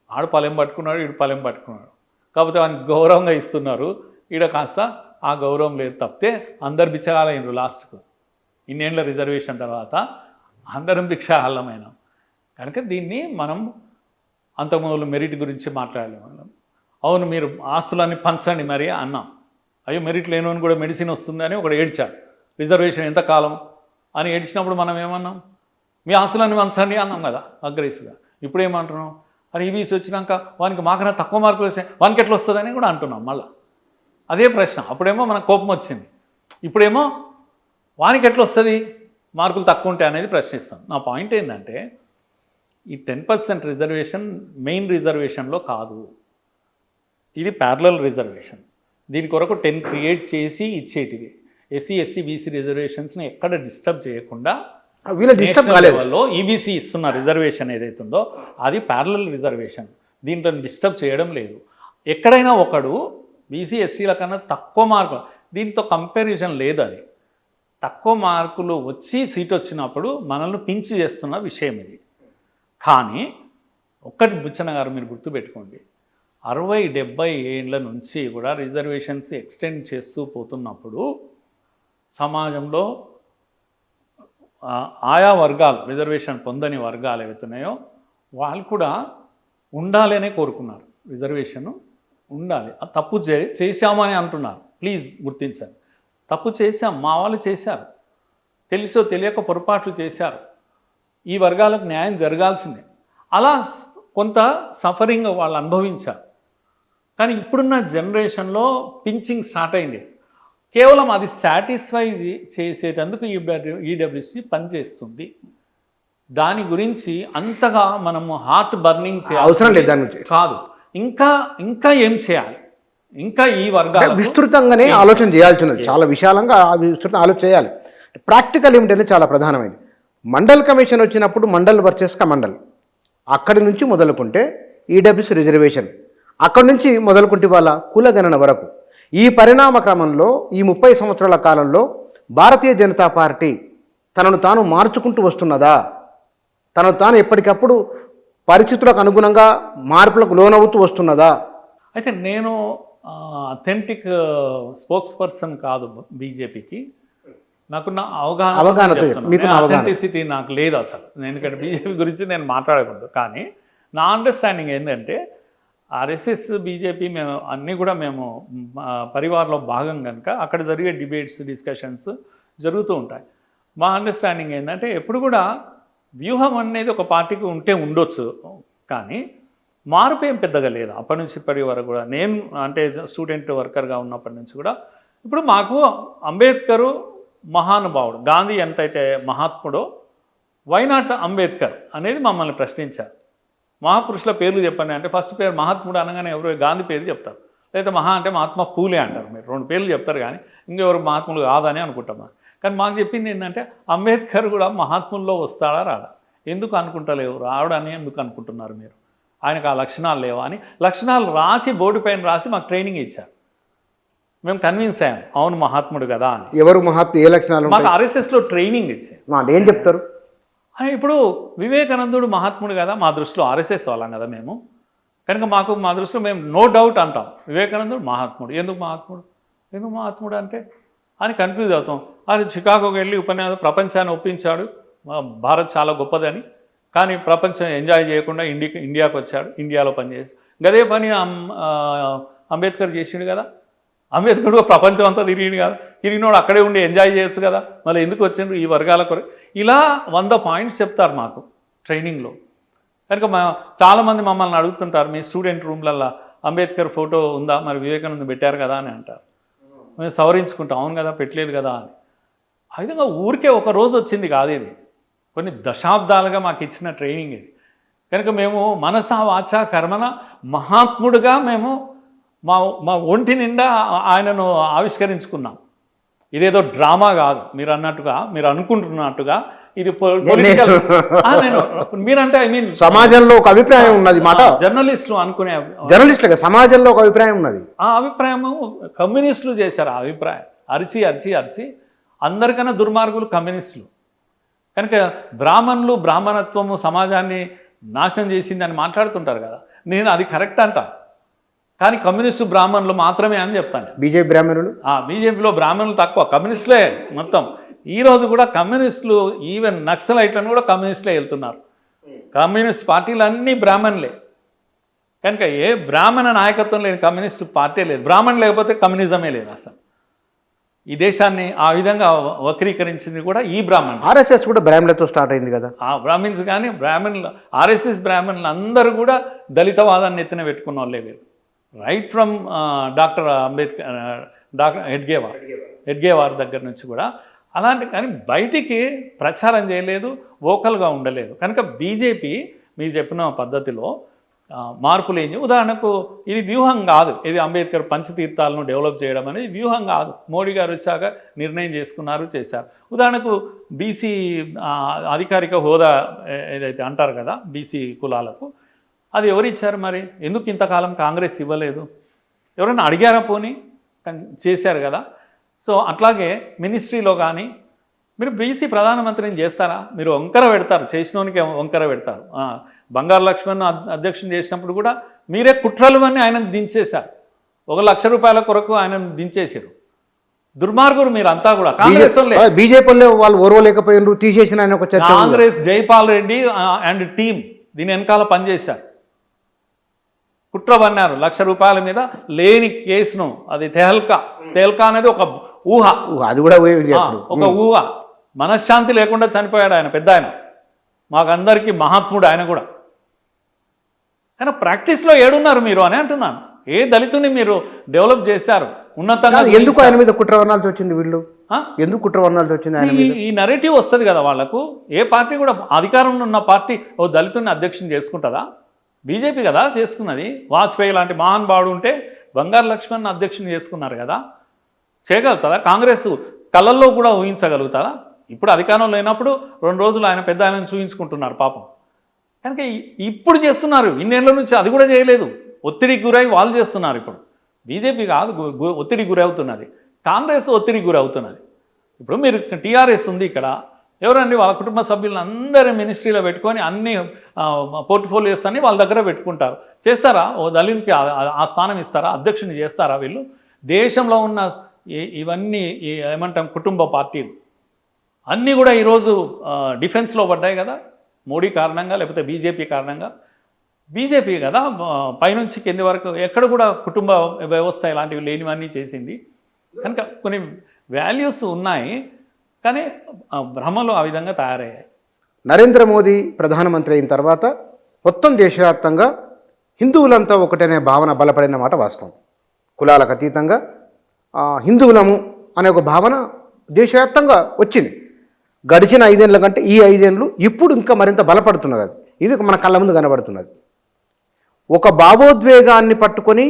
ఆడు పలెం పట్టుకున్నాడు, ఈడు పలెం పట్టుకున్నాడు. కాకపోతే ఆయనకి గౌరవంగా ఇస్తున్నారు, ఈడ కాస్త ఆ గౌరవం లేదు తప్పితే అందరు బిచ్చగాలైనరు లాస్ట్కు. ఇన్నేళ్ల రిజర్వేషన్ తర్వాత అందరం భిక్షాహాలమైనాం. కనుక దీన్ని మనం అంతకుముందు మెరిట్ గురించి మాట్లాడలేము. అవును మీరు ఆస్తులన్నీ పంచండి మరి అన్నాం. అయ్యో మెరిట్ లేనివని కూడా మెడిసిన్ వస్తుందని ఒకడు ఏడ్చాడు. రిజర్వేషన్ ఎంతకాలం అని ఏడ్చినప్పుడు మనం ఏమన్నాం, మీ ఆస్తులన్నీ పంచండి అన్నాం కదా అగ్రెసివ్గా. ఇప్పుడు ఏమంటున్నాం, అది ఈబీసీ వచ్చినాక వానికి మాకన్నా తక్కువ మార్కులు వస్తాయి వానికి ఎట్లా వస్తుందని కూడా అంటున్నాం. మళ్ళీ అదే ప్రశ్న. అప్పుడేమో మనకు కోపం వచ్చింది, ఇప్పుడేమో వానికి ఎట్లా వస్తుంది మార్కులు తక్కువ ఉంటాయి అనేది ప్రశ్నిస్తాం. నా పాయింట్ ఏంటంటే ఈ 10% రిజర్వేషన్ మెయిన్ రిజర్వేషన్లో కాదు, ఇది ప్యారలల్ రిజర్వేషన్. దీని కొరకు 10 క్రియేట్ చేసి ఇచ్చేటివి. ఎస్సీ ఎస్టీ బీసీ రిజర్వేషన్స్ని ఎక్కడ డిస్టర్బ్ చేయకుండా లెవెల్లో ఈబీసీ ఇస్తున్న రిజర్వేషన్ ఏదైతే ఉందో అది ప్యారలల్ రిజర్వేషన్. దీంతో డిస్టర్బ్ చేయడం లేదు. ఎక్కడైనా ఒకడు బీసీ ఎస్సీల కన్నా తక్కువ మార్కులు, దీంతో కంపారిజన్ లేదు. అది తక్కువ మార్కులు వచ్చి సీట్ వచ్చినప్పుడు మనల్ని పించి చేస్తున్న విషయం ఇది. కానీ ఒక్కటి బుచ్చన్న గారు మీరు గుర్తుపెట్టుకోండి, 60-70 ఏళ్ళ నుంచి కూడా రిజర్వేషన్స్ ఎక్స్టెండ్ చేస్తూ పోతున్నప్పుడు సమాజంలో ఆయా వర్గాలు, రిజర్వేషన్ పొందని వర్గాలు ఏవైతున్నాయో వాళ్ళు కూడా ఉండాలనే కోరుకున్నారు. రిజర్వేషన్ ఉండాలి. తప్పు చేశామని అంటున్నారు. ప్లీజ్ గుర్తించండి, తప్పు చేశాం, మా వాళ్ళు చేశారు, తెలుసో తెలియక పొరపాట్లు చేశారు. ఈ వర్గాలకు న్యాయం జరగాల్సిందే. అలా కొంత సఫరింగ్ వాళ్ళు అనుభవించారు. కానీ ఇప్పుడున్న జనరేషన్లో పించింగ్ స్టార్ట్ అయింది. కేవలం అది సాటిస్ఫై చేసేటందుకు ఈడబ్ల్యూసీ పనిచేస్తుంది. దాని గురించి అంతగా మనము హార్ట్ బర్నింగ్ అవసరం లేదు దాని గురించి కాదు. ఇంకా ఏం చేయాలి, ఇంకా ఈ వర్గాలు విస్తృతంగానే ఆలోచన చేయాల్సి ఉన్నది. చాలా విశాలంగా విస్తృతంగా ఆలోచన చేయాలి. ప్రాక్టికల్ ఏమిటంటే చాలా ప్రధానమైనది. మండల్ కమిషన్ వచ్చినప్పుడు మండల్ వర్సెస్ కమండల్, అక్కడి నుంచి మొదలుకుంటే ఈడబ్ల్యూసీ రిజర్వేషన్, అక్కడి నుంచి మొదలుకుంటే వాళ్ళ కులగణన వరకు ఈ పరిణామ క్రమంలో ఈ 30 సంవత్సరాల కాలంలో భారతీయ జనతా పార్టీ తనను తాను మార్చుకుంటూ వస్తున్నదా, తనను తాను ఎప్పటికప్పుడు పరిస్థితులకు అనుగుణంగా మార్పులకు లోనవుతూ వస్తున్నదా? అయితే నేను అథెంటిక్ స్పోక్స్ పర్సన్ కాదు బీజేపీకి. నాకున్న అవగాహనతో అథెంటిసిటీ నాకు లేదు అసలు. ఎందుకంటే బీజేపీ గురించి నేను మాట్లాడకూడదు. కానీ నా అండర్స్టాండింగ్ ఏంటంటే ఆర్ఎస్ఎస్ బీజేపీ మేము అన్నీ కూడా మేము పరివారంలో భాగం కనుక అక్కడ జరిగే డిబేట్స్ డిస్కషన్స్ జరుగుతూ ఉంటాయి. మా అండర్స్టాండింగ్ ఏంటంటే ఎప్పుడు కూడా వ్యూహం అనేది ఒక పార్టీకి ఉంటే ఉండొచ్చు, కానీ మార్పు ఏం పెద్దగా లేదు. అప్పటి నుంచి ఇప్పటి వరకు కూడా నేను అంటే స్టూడెంట్ వర్కర్గా ఉన్నప్పటి నుంచి కూడా ఇప్పుడు మాకు అంబేద్కరు మహానుభావుడు, గాంధీ ఎంతైతే మహాత్ముడో వైనాట్ అంబేద్కర్ అనేది మమ్మల్ని ప్రశ్నించారు. మహాపురుషుల పేర్లు చెప్పండి అంటే ఫస్ట్ పేరు మహాత్ముడు అనగానే ఎవరు గాంధీ పేరు చెప్తారు, లేదా మహా అంటే మహాత్మా పూలే అంటారు. మీరు 2 పేర్లు చెప్తారు కానీ ఇంకెవరు మహాత్ములు కాదని అనుకుంటాం. కానీ మాకు చెప్పింది ఏంటంటే అంబేద్కర్ కూడా మహాత్ముల్లో వస్తాడా రాడా, ఎందుకు అనుకుంటలేవు, రావడని ఎందుకు అనుకుంటున్నారు మీరు, ఆయనకు ఆ లక్షణాలు లేవా అని లక్షణాలు రాసి బోర్డు పైన రాసి మాకు ట్రైనింగ్ ఇచ్చారు. మేము కన్విన్స్ అయ్యాం అవును మహాత్ముడు కదా అని. ఎవరు మహాత్ముడు, ఏ లక్షణాలు? మాకు ఆర్ఎస్ఎస్లో ట్రైనింగ్ ఇచ్చారు. ఏం చెప్తారు? ఇప్పుడు వివేకానందుడు మహాత్ముడు కదా, మా దృష్టిలో ఆర్ఎస్ఎస్ వాళ్ళం కదా మేము, కనుక మా దృష్టిలో మేము నో డౌట్ అంటాం వివేకానందుడు మహాత్ముడు. ఎందుకు మహాత్ముడు అంటే అని కన్ఫ్యూజ్ అవుతాం. అది చికాగోకి వెళ్ళి ఉపన్యాసం ప్రపంచాన్ని ఒప్పించాడు భారత్ చాలా గొప్పదని, కానీ ప్రపంచం ఎంజాయ్ చేయకుండా ఇండియాకు వచ్చాడు, ఇండియాలో పనిచేసి గదే పని అంబేద్కర్ చేసిండు కదా. అంబేద్కర్ ప్రపంచం అంతా తిరిగిండు కదా, తిరిగినోడు అక్కడే ఉండి ఎంజాయ్ చేయొచ్చు కదా, మళ్ళీ ఎందుకు వచ్చిండ్రు ఈ వర్గాల కొరకు. ఇలా 100 పాయింట్స్ చెప్తారు మాకు ట్రైనింగ్లో. కనుక చాలామంది మమ్మల్ని అడుగుతుంటారు మీ స్టూడెంట్ రూమ్లల్లో అంబేద్కర్ ఫోటో ఉందా, మరి వివేకానంద పెట్టారు కదా అని అంటారు. మేము సవరించుకుంటాం అవును కదా పెట్టలేదు కదా అని. ఆ విధంగా ఊరికే ఒక రోజు వచ్చింది కాదు, ఇది కొన్ని దశాబ్దాలుగా మాకు ఇచ్చిన ట్రైనింగ్ ఇది. కనుక మేము మనసా వాచా కర్మన మహాత్ముడుగా మేము మా ఒంటి నిండా ఆయనను ఆవిష్కరించుకున్నాం. ఇదేదో డ్రామా కాదు మీరు అన్నట్టుగా, మీరు అనుకుంటున్నట్టుగా ఇది పొలిటికల్. మీరంటే ఐ మీన్ సమాజంలో ఒక అభిప్రాయం ఉన్నది మాట, జర్నలిస్టులు అనుకునే జర్నలిస్టులుగా సమాజంలో ఒక అభిప్రాయం ఉన్నది. ఆ అభిప్రాయము కమ్యూనిస్టులు చేశారు. ఆ అభిప్రాయం అరిచి అందరికన్నా దుర్మార్గులు కమ్యూనిస్టులు. కనుక బ్రాహ్మణత్వము సమాజాన్ని నాశనం చేసిందని మాట్లాడుతుంటారు కదా, నేను అది కరెక్ట్ అంట. కానీ కమ్యూనిస్టు బ్రాహ్మణులు మాత్రమే అని చెప్తాను. బీజేపీ బ్రాహ్మణులు, బీజేపీలో బ్రాహ్మణులు తక్కువ, కమ్యూనిస్టులే మొత్తం. ఈరోజు కూడా కమ్యూనిస్టులు, ఈవెన్ నక్సలైట్లను కూడా కమ్యూనిస్టులే వెళ్తున్నారు. కమ్యూనిస్ట్ పార్టీలు అన్నీ బ్రాహ్మణులే. కనుక ఏ బ్రాహ్మణ నాయకత్వం లేని కమ్యూనిస్ట్ పార్టీ లేదు. బ్రాహ్మణ్ లేకపోతే కమ్యూనిజమే లేదు అసలు. ఈ దేశాన్ని ఆ విధంగా వక్రీకరించింది కూడా ఈ బ్రాహ్మణులు. ఆర్ఎస్ఎస్ కూడా బ్రాహ్మణులతో స్టార్ట్ అయింది కదా. బ్రాహ్మిన్స్ కానీ బ్రాహ్మణులు, ఆర్ఎస్ఎస్ బ్రాహ్మణులు అందరూ కూడా దళితవాదాన్ని ఎత్తిన పెట్టుకున్న వాళ్ళే వీరు. Right from doctor Ambedkar, doctor Hedgewar దగ్గర నుంచి కూడా అలాంటి, కానీ బయటికి ప్రచారం చేయలేదు, వోకల్గా ఉండలేదు. కనుక బీజేపీ మీరు చెప్పిన పద్ధతిలో మార్పులు ఏం, ఉదాహరణకు ఇది వ్యూహం కాదు. ఇది అంబేద్కర్ పంచతీర్థాలను డెవలప్ చేయడం అనేది వ్యూహం కాదు. మోడీ గారు వచ్చాక నిర్ణయం చేసుకున్నారు, చేశారు. ఉదాహరణకు బీసీ అధికారిక హోదా ఏదైతే అంటారు కదా బీసీ కులాలకు, అది ఎవరు ఇచ్చారు మరి? ఎందుకు ఇంతకాలం కాంగ్రెస్ ఇవ్వలేదు? ఎవరైనా అడిగారా? పోనీ చేశారు కదా. సో అట్లాగే మినిస్ట్రీలో కానీ మీరు బీసీ ప్రధానమంత్రిని చేస్తారా? మీరు వంకర పెడతారు, చేసినోనికి వంకర పెడతారు. బంగారు లక్ష్మణ్ అధ్యక్షుని చేసినప్పుడు కూడా మీరే కుట్రలు అని ఆయనను దించేశారు. ₹1,00,000 కొరకు ఆయనను దించేశారు. దుర్మార్గులు మీరంతా కూడా. కాంగ్రెస్ బీజేపీ వాళ్ళు ఓర్వలేకపోయినారు, తీసేసిన ఆయన ఒక చర్చ. కాంగ్రెస్ జైపాల్ రెడ్డి అండ్ టీం దీని వెనకాల పనిచేశారు, కుట్ర పన్నారు. ₹1,00,000 మీద లేని కేసును, అది తెహల్కా అనేది ఒక ఊహ, అది కూడా ఒక ఊహ. మనశ్శాంతి లేకుండా చనిపోయాడు ఆయన, పెద్ద ఆయన, మాకందరికీ మహాత్ముడు ఆయన కూడా. కానీ ప్రాక్టీస్లో ఏడున్నారు మీరు అని అంటున్నాను. ఏ దళితుని మీరు డెవలప్ చేశారు ఉన్నతంగా? ఎందుకు ఆయన మీద కుట్ర వర్ణాల్సి వచ్చింది? వీళ్ళు ఎందుకు కుట్ర వర్ణాల్సి వచ్చింది? ఈ నరేటివ్ వస్తుంది కదా వాళ్ళకు. ఏ పార్టీ కూడా, అధికారంలో ఉన్న పార్టీ ఓ దళితుని అధ్యక్షుని చేసుకుంటుందా? బీజేపీ కదా చేసుకున్నది. వాజ్పేయి లాంటి మహానుభావుడు ఉంటే బంగారు లక్ష్మణ్ అధ్యక్షుని చేసుకున్నారు కదా. చేయగలుగుతుందా కాంగ్రెస్? కళ్ళల్లో కూడా ఊహించగలుగుతుందా? ఇప్పుడు అధికారంలో లేనప్పుడు 2 రోజులు ఆయన పెద్ద ఆయనను చూపించుకుంటున్నారు పాపం. కనుక ఇప్పుడు చేస్తున్నారు, ఇన్నేళ్ల నుంచి అది కూడా చేయలేదు. ఒత్తిడికి గురై వాళ్ళు చేస్తున్నారు. ఇప్పుడు బీజేపీ కాదు ఒత్తిడికి గురవుతున్నది, కాంగ్రెస్ ఒత్తిడికి గురవుతున్నది. ఇప్పుడు మీరు టీఆర్ఎస్ ఉంది ఇక్కడ, ఎవరండి వాళ్ళ కుటుంబ సభ్యులను అందరి మినిస్ట్రీలో పెట్టుకొని అన్ని పోర్ట్ఫోలియోస్ అన్ని వాళ్ళ దగ్గర పెట్టుకుంటారు. చేస్తారా? ఓ దళితునికి ఆ స్థానం ఇస్తారా? అధ్యక్షుని చేస్తారా? వీళ్ళు దేశంలో ఉన్న ఇవన్నీ ఏమంటాం కుటుంబ పార్టీలు అన్నీ కూడా ఈరోజు డిఫెన్స్లో పడ్డాయి కదా, మోడీ కారణంగా లేకపోతే బీజేపీ కారణంగా. బీజేపీ కదా పైనుంచి కింది వరకు ఎక్కడ కూడా కుటుంబ వ్యవస్థ ఇలాంటివి లేనివన్నీ చేసింది. కనుక కొన్ని వాల్యూస్ ఉన్నాయి, కానీ భ్రమలు ఆ విధంగా తయారయ్యాయి. నరేంద్ర మోదీ ప్రధానమంత్రి అయిన తర్వాత మొత్తం దేశవ్యాప్తంగా హిందువులంతా ఒకటనే భావన బలపడిన మాట వాస్తవం. కులాలకు అతీతంగా హిందువులము అనే ఒక భావన దేశవ్యాప్తంగా వచ్చింది. గడిచిన 5 ఏళ్ళ కంటే ఈ 5 ఏళ్ళు ఇప్పుడు ఇంకా మరింత బలపడుతున్నది. అది ఇది మన కళ్ళ ముందు కనబడుతున్నది. ఒక భావోద్వేగాన్ని పట్టుకొని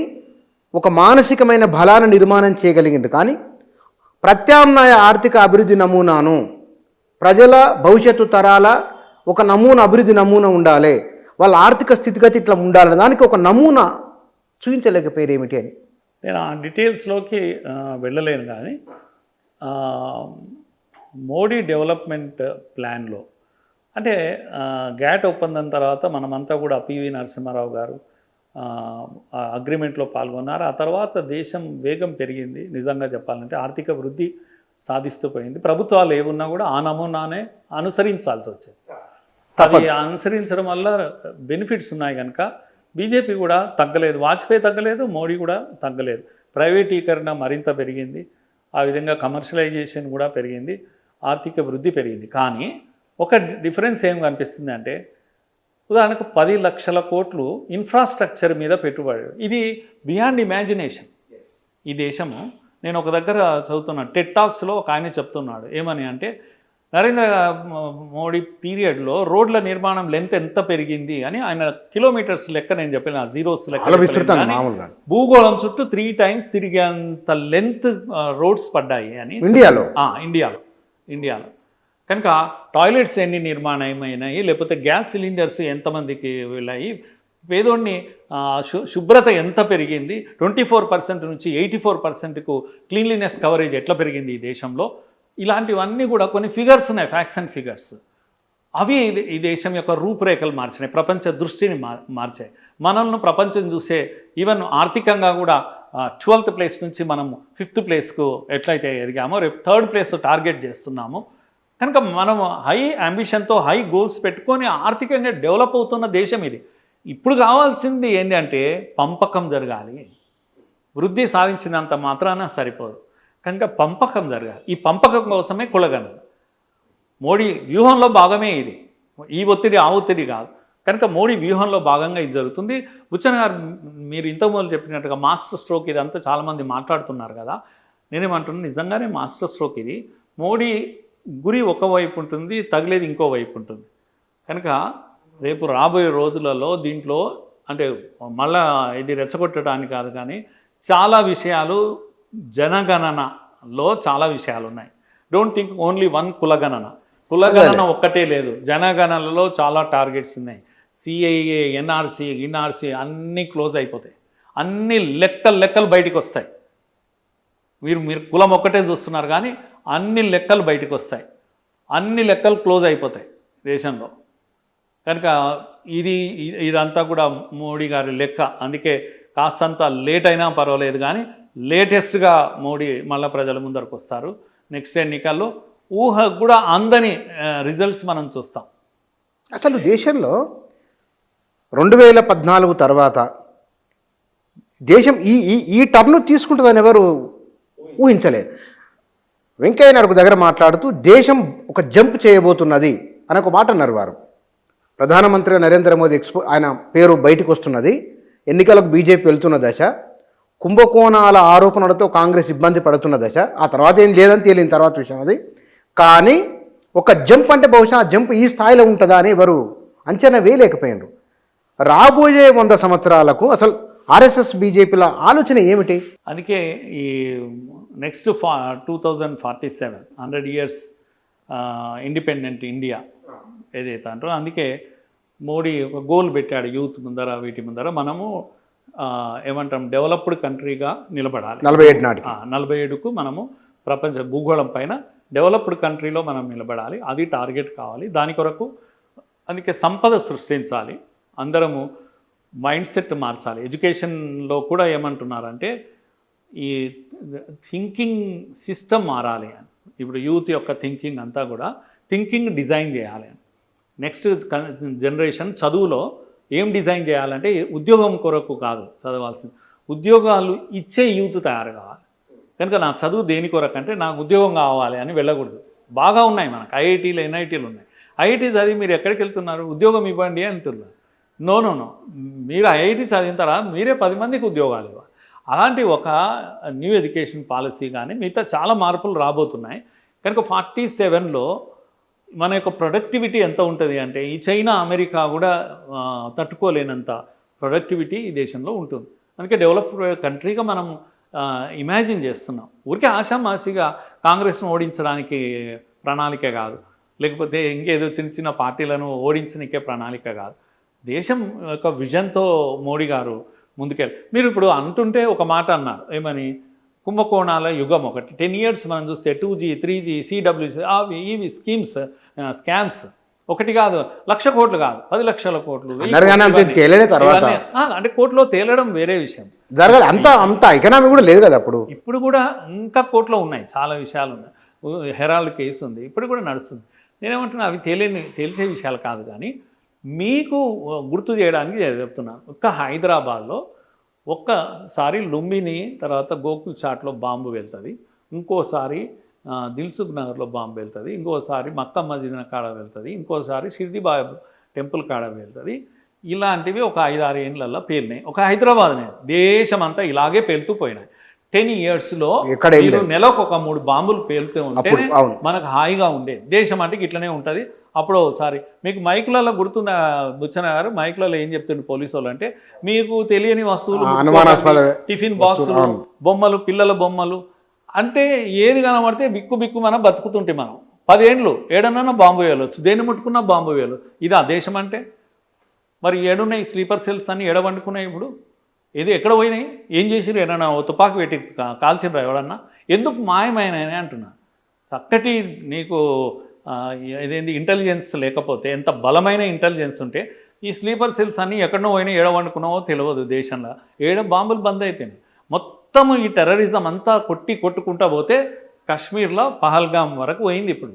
ఒక మానసికమైన బలాన్ని నిర్మాణం చేయగలిగింది. కానీ ప్రత్యామ్నాయ ఆర్థిక అభివృద్ధి నమూనాను, ప్రజల భవిష్యత్తు తరాల ఒక నమూనా, అభివృద్ధి నమూనా ఉండాలి, వాళ్ళ ఆర్థిక స్థితిగతి ఇట్లా ఉండాలి, దానికి ఒక నమూనా చూపించలేకపోయారు ఏమిటి అని. నేను ఆ డీటెయిల్స్లోకి వెళ్ళలేను. కానీ మోడీ డెవలప్మెంట్ ప్లాన్లో అంటే గ్యాట్ ఒప్పందం తర్వాత మనమంతా కూడా పివి నరసింహారావు గారు అగ్రిమెంట్లో పాల్గొన్నారు. ఆ తర్వాత దేశం వేగం పెరిగింది. నిజంగా చెప్పాలంటే ఆర్థిక వృద్ధి సాధిస్తూ పోయింది. ప్రభుత్వాలు ఏమున్నా కూడా ఆ నమూనానే అనుసరించాల్సి వచ్చింది. అది అనుసరించడం వల్ల బెనిఫిట్స్ ఉన్నాయి. కనుక బీజేపీ కూడా తగ్గలేదు, వాజ్పేయి తగ్గలేదు, మోడీ కూడా తగ్గలేదు. ప్రైవేటీకరణ మరింత పెరిగింది, ఆ విధంగా కమర్షియలైజేషన్ కూడా పెరిగింది, ఆర్థిక వృద్ధి పెరిగింది. కానీ ఒక డిఫరెన్స్ ఏం కనిపిస్తుంది అంటే, ఉదాహరణకు 10 లక్షల కోట్లు ఇన్ఫ్రాస్ట్రక్చర్ మీద పెట్టుబడి. ఇది బియాండ్ ఇమాజినేషన్. ఈ దేశము, నేను ఒక దగ్గర చదువుతున్నాను, టెడ్ టాక్స్లో ఒక ఆయన చెప్తున్నాడు ఏమని అంటే, నరేంద్ర మోడీ పీరియడ్లో రోడ్ల నిర్మాణం లెంత్ ఎంత పెరిగింది అని ఆయన కిలోమీటర్స్ లెక్క నేను చెప్పిన జీరోస్ లెక్క, భూగోళం చుట్టూ 3 times తిరిగేంత లెంత్ రోడ్స్ పడ్డాయి అని ఇండియాలో. కనుక టాయిలెట్స్ ఎన్ని నిర్మాణమైనాయి, లేకపోతే గ్యాస్ సిలిండర్స్ ఎంతమందికి వెళ్ళాయి, పేదోడిని శుభ్రత ఎంత పెరిగింది, 24% నుంచి 84%కు క్లీన్లీనెస్ కవరేజ్ ఎట్లా పెరిగింది ఈ దేశంలో. ఇలాంటివన్నీ కూడా కొన్ని ఫిగర్స్ ఉన్నాయి, ఫ్యాక్ట్స్ అండ్ ఫిగర్స్. అవి ఈ దేశం యొక్క రూపురేఖలు మార్చినాయి, ప్రపంచ దృష్టిని మార్చాయి. మనల్ని ప్రపంచం చూసే ఈవెన్ ఆర్థికంగా కూడా 12th ప్లేస్ నుంచి మనం 5th ప్లేస్కు ఎట్లయితే ఎదిగామో రేపు 3rd ప్లేస్ టార్గెట్ చేస్తున్నాము. కనుక మనం హై అంబిషన్తో హై గోల్స్ పెట్టుకొని ఆర్థికంగా డెవలప్ అవుతున్న దేశం ఇది. ఇప్పుడు కావాల్సింది ఏంటి అంటే పంపకం జరగాలి. వృద్ధి సాధించినంత మాత్రాన సరిపోదు, కనుక పంపకం జరగాలి. ఈ పంపకం కోసమే కులగణన. మోడీ వ్యూహంలో భాగమే ఇది. ఈ ఒత్తిడి ఆ ఒత్తిడి కాదు. కనుక మోడీ వ్యూహంలో భాగంగా ఇది జరుగుతుంది. బుచ్చన్న గారు మీరు ఇంతకుముందు చెప్పినట్టుగా మాస్టర్ స్ట్రోక్ ఇదంతా చాలామంది మాట్లాడుతున్నారు కదా. నేనేమంటున్నాను, నిజంగానే మాస్టర్ స్ట్రోక్ ఇది. మోడీ గురి ఒకవైపు ఉంటుంది, తగిలేది ఇంకో వైపు ఉంటుంది. కనుక రేపు రాబోయే రోజులలో దీంట్లో అంటే మళ్ళా ఇది రెచ్చగొట్టడానికి కాదు, కానీ చాలా విషయాలు జనగణనలో చాలా విషయాలు ఉన్నాయి. డోంట్ థింక్ ఓన్లీ వన్ కులగణన ఒక్కటే లేదు. జనగణనలో చాలా టార్గెట్స్ ఉన్నాయి. సిఐఏ, ఎన్ఆర్సీ అన్నీ క్లోజ్ అయిపోతాయి. అన్ని లెక్కలు బయటికి వస్తాయి. మీరు కులం ఒక్కటే చూస్తున్నారు, కానీ అన్ని లెక్కలు బయటికి వస్తాయి. అన్ని లెక్కలు క్లోజ్ అయిపోతాయి దేశంలో. కనుక ఇదంతా కూడా మోడీ గారి లెక్క. అందుకే కాస్తంత లేట్ అయినా పర్వాలేదు, కానీ లేటెస్ట్గా మోడీ మళ్ళీ ప్రజల ముందరకు వస్తారు. నెక్స్ట్ ఎన్నికల్లో ఊహకు కూడా అందని రిజల్ట్స్ మనం చూస్తాం. అసలు దేశంలో 2014 తర్వాత దేశం ఈ టర్ను తీసుకుంటుందని ఎవరు ఊహించలేదు. వెంకయ్య నాయుడు దగ్గర మాట్లాడుతూ దేశం ఒక జంప్ చేయబోతున్నది అని ఒక మాట అన్నారు వారు. ప్రధానమంత్రి నరేంద్ర మోదీ ఆయన పేరు బయటకు వస్తున్నది, ఎన్నికలకు బీజేపీ వెళ్తున్న దశ, కుంభకోణాల ఆరోపణలతో కాంగ్రెస్ ఇబ్బంది పడుతున్న దశ. ఆ తర్వాత ఏం లేదని తేలిన తర్వాత విషయం అది. కానీ ఒక జంప్ అంటే బహుశా ఆ జంప్ ఈ స్థాయిలో ఉంటుందా అని ఎవరు అంచనా వేయలేకపోయినారు. రాబోయే 100 సంవత్సరాలకు అసలు ఆర్ఎస్ఎస్ బీజేపీల ఆలోచన ఏమిటి? అందుకే ఈ నెక్స్ట్ 2047 100 years ఇండిపెండెంట్ ఇండియా ఏదైతే అంటారో, అందుకే మోడీ ఒక గోల్ పెట్టాడు. యూత్ ముందర వీటి ముందర మనము ఏమంటాం డెవలప్డ్ కంట్రీగా నిలబడాలి. 47 నాటికి 47కు మనము ప్రపంచ భూగోళం పైన డెవలప్డ్ కంట్రీలో మనం నిలబడాలి. అది టార్గెట్ కావాలి. దాని కొరకు అందుకే సంపద సృష్టించాలి. అందరము మైండ్ సెట్ మార్చాలి. ఎడ్యుకేషన్లో కూడా ఏమంటున్నారంటే ఈ థింకింగ్ సిస్టమ్ మారాలి అని. ఇప్పుడు యూత్ యొక్క థింకింగ్ అంతా కూడా థింకింగ్ డిజైన్ చేయాలి అని. నెక్స్ట్ జనరేషన్ చదువులో ఏం డిజైన్ చేయాలంటే ఉద్యోగం కొరకు కాదు చదవాల్సింది, ఉద్యోగాలు ఇచ్చే యూత్ తయారు కావాలి. కనుక నా చదువు దేని కొరకు అంటే నాకు ఉద్యోగం కావాలి అని వెళ్ళకూడదు. బాగా ఉన్నాయి మనకు ఐఐటీలు ఎన్ఐటీలు ఉన్నాయి. ఐఐటీ చదివి మీరు ఎక్కడికి వెళ్తున్నారు? ఉద్యోగం ఇవ్వండి అంటున్నారు. నో, మీరు ఐఐటీ చదివిన తర్వాత మీరే 10 మందికి ఉద్యోగాలు ఇవ్వాలి. అలాంటి ఒక న్యూ ఎడ్యుకేషన్ పాలసీ కానీ మిగతా చాలా మార్పులు రాబోతున్నాయి. కనుక 47లో మన యొక్క ప్రొడక్టివిటీ ఎంత ఉంటుంది అంటే ఈ చైనా అమెరికా కూడా తట్టుకోలేనంత ప్రొడక్టివిటీ ఈ దేశంలో ఉంటుంది. అందుకే డెవలప్డ్ కంట్రీగా మనం ఇమాజిన్ చేస్తున్నాం. ఊరికే ఆషామాషిగా కాంగ్రెస్ను ఓడించడానికి ప్రణాళిక కాదు, లేకపోతే ఇంకేదో చిన్న పార్టీలను ఓడించడానికే ప్రణాళిక కాదు. దేశం యొక్క విజన్తో మోడీ గారు ముందుకెళ్ళి మీరు ఇప్పుడు అంటుంటే ఒక మాట అన్నారు, ఏమని? కుంభకోణాల యుగం ఒకటి 10 years మనం చూస్తే 2G 3G CWC ఇవి స్కామ్స్ ఒకటి కాదు, 1,00,000 కోట్లు కాదు, 10 లక్షల కోట్లు అంటే కోర్టులో తేలడం వేరే విషయం. జరగాలి అంత ఎకనామీ కూడా లేదు కదా అప్పుడు. ఇప్పుడు కూడా ఇంకా కోర్టులో ఉన్నాయి, చాలా విషయాలు ఉన్నాయి. హెరాల్డ్ కేసు ఉంది, ఇప్పుడు కూడా నడుస్తుంది. నేనేమంటున్నా అవి తేల్చే విషయాలు కాదు, కానీ మీకు గుర్తు చేయడానికి చెప్తున్నాను. ఒక్క హైదరాబాద్లో ఒక్కసారి లుంబిని తర్వాత గోకుల్ చాట్లో బాంబు వెళ్తుంది, ఇంకోసారి దిల్సుఖ్ నగర్లో బాంబు వెళ్తుంది, ఇంకోసారి మక్కా మదీనా కాడ వెళ్తుంది, ఇంకోసారి షిర్దీబాయ్ టెంపుల్ కాడ వెళ్తుంది. ఇలాంటివి ఒక 5-6 ఏళ్ళల్లో పేలినాయి. ఒక హైదరాబాద్నే దేశమంతా ఇలాగే పేలుతూ పోయినాయి. 10 yearsలో నెలకు ఒక 3 బాంబులు పేలుతూ ఉంటే మనకు హాయిగా ఉండేది. దేశం అంటే ఇట్లనే ఉంటుంది. అప్పుడు ఒకసారి మీకు మైకులలో గుర్తున్న బుచ్చన్న గారు మైకులలో ఏం చెప్తుండే పోలీసు వాళ్ళు అంటే, మీకు తెలియని వస్తువులు, టిఫిన్ బాక్సులు, బొమ్మలు, పిల్లల బొమ్మలు అంటే ఏది కనబడితే బిక్కు మనం బతుకుతుంటే మనం 10 ఏళ్ళు ఏడన్నా బాంబు వేయవచ్చు, దేన్ని ముట్టుకున్నా బాంబు వేయలు. ఇదా దేశం అంటే? మరి ఏడున్నాయి స్లీపర్ సెల్స్ అని ఎడవండుకున్నాయి. ఇప్పుడు ఇది ఎక్కడ పోయినాయి? ఏం చేసిరు? ఏడన్నా తుపాకు పెట్టి కాల్చిర్రా ఎవడన్నా? ఎందుకు మాయమైనాయని అంటున్నా. చక్కటి నీకు ఇదేంటి ఇంటెలిజెన్స్ లేకపోతే, ఎంత బలమైన ఇంటెలిజెన్స్ ఉంటే ఈ స్లీపర్ సెల్స్ అన్నీ ఎక్కడనో పోయినా ఏడ వండుకున్నావో తెలియదు దేశంలో. బాంబులు బంద్ అయిపోయినాయి. మొత్తం ఈ టెర్రరిజం అంతా కొట్టుకుంటా పోతే కాశ్మీర్లో పహల్గామ్ వరకు పోయింది. ఇప్పుడు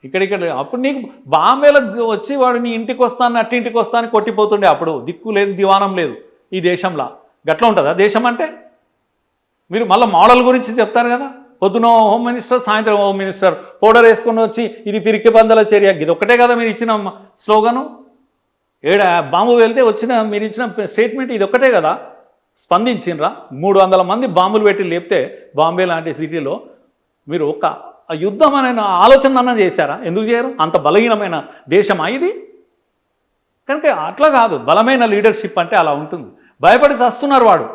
ఇక్కడిక్కడ అప్పుడు నీకు బాంబేలో వచ్చి వాడు నీ ఇంటికి వస్తాను అట్టింటికి వస్తాను కొట్టిపోతుండే. అప్పుడు దిక్కు లేదు, దివానం లేదు ఈ దేశంలో. గట్లా ఉంటుందా దేశం అంటే? మీరు మళ్ళీ మోడల్ గురించి చెప్తారు కదా, పొద్దున హోమ్ మినిస్టర్, సాయంత్రం హోమ్ మినిస్టర్ పౌడర్ వేసుకొని వచ్చి ఇది పిరికి బందల చర్య. ఇది ఒక్కటే కదా మీరు ఇచ్చిన స్లోగను. బాంబు వెళ్తే మీరు ఇచ్చిన స్టేట్మెంట్ ఇది ఒక్కటే కదా. స్పందించినరా? 300 మంది బాంబులు పెట్టి లేపితే బాంబే లాంటి సిటీలో మీరు ఒక యుద్ధం అనే ఆలోచన అన్న చేశారా? ఎందుకు చేయరు? అంత బలహీనమైన దేశమా ఇది? కనుక అట్లా కాదు. బలమైన లీడర్షిప్ అంటే అలా ఉంటుంది. భయపడి చస్తున్నారు. వాడు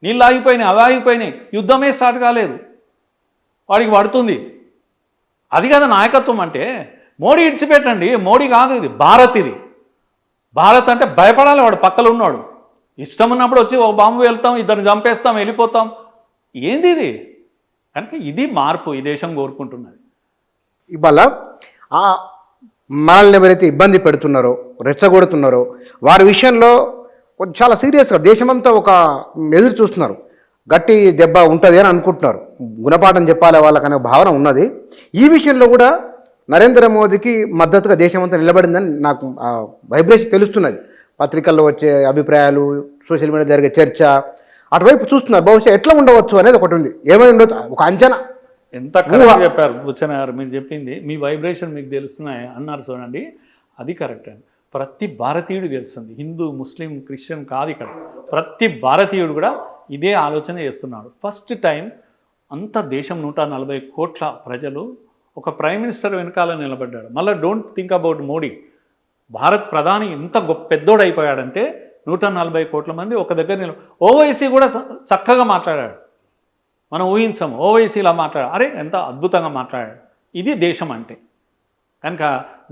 నీళ్ళు ఆగిపోయినాయి, అవి ఆగిపోయినాయి, యుద్ధమే స్టార్ట్ కాలేదు, వాడికి పడుతుంది. అది కదా నాయకత్వం అంటే. మోడీ ఇడిచిపెట్టండి, మోడీ కాదు ఇది, భారత్. ఇది భారత్ అంటే భయపడాలి. వాడు పక్కన ఉన్నాడు. ఇష్టం ఉన్నప్పుడు వచ్చి ఒక బాంబు వెళ్తాం, ఇద్దరిని చంపేస్తాం, వెళ్ళిపోతాం. ఏంది ఇది? కనుక ఇది మార్పు ఈ దేశం కోరుకుంటున్నది. ఇవాళ మనల్ని ఎవరైతే ఇబ్బంది పెడుతున్నారో, రెచ్చగొడుతున్నారో వారి విషయంలో చాలా సీరియస్గా దేశమంతా ఒక ఎదురు చూస్తున్నారు. గట్టి దెబ్బ ఉంటుంది అని అనుకుంటున్నారు. గుణపాఠం చెప్పాలి వాళ్ళకనే భావన ఉన్నది. ఈ విషయంలో కూడా నరేంద్ర మోదీకి మద్దతుగా దేశమంతా నిలబడిందని నాకు వైబ్రేషన్ తెలుస్తున్నది. పత్రికల్లో వచ్చే అభిప్రాయాలు, సోషల్ మీడియా జరిగే చర్చ, అటువైపు చూస్తున్నారు. బహుశా ఎట్లా ఉండవచ్చు అనేది ఒకటి ఉంది. ఏమైనా ఉండొచ్చు, ఒక అంచనా. ఎంత కరెక్ట్ చెప్పారు బుచ్చన్న గారు. మీరు చెప్పింది, మీ వైబ్రేషన్ మీకు తెలుస్తున్నాయి అన్నారు చూడండి, అది కరెక్ట్ అండి. ప్రతి భారతీయుడు తెలుస్తుంది. హిందూ, ముస్లిం, క్రిస్టియన్ కాదు ఇక్కడ. ప్రతి భారతీయుడు కూడా ఇదే ఆలోచన చేస్తున్నాడు. ఫస్ట్ టైం అంత దేశం 140 కోట్ల ప్రజలు ఒక ప్రైమ్ మినిస్టర్ వెనకాల నిలబడ్డాడు. మళ్ళీ don't think about Modi. Bharat ప్రధాని ఎంత పెద్దోడు అయిపోయాడంటే 140 కోట్ల మంది ఒక దగ్గర ఓవైసీ కూడా చక్కగా మాట్లాడాడు. మనం ఊహించాము ఓవైసీలా మాట్లాడాడు. అరే ఎంత అద్భుతంగా మాట్లాడాడు. ఇది దేశం అంటే. కనుక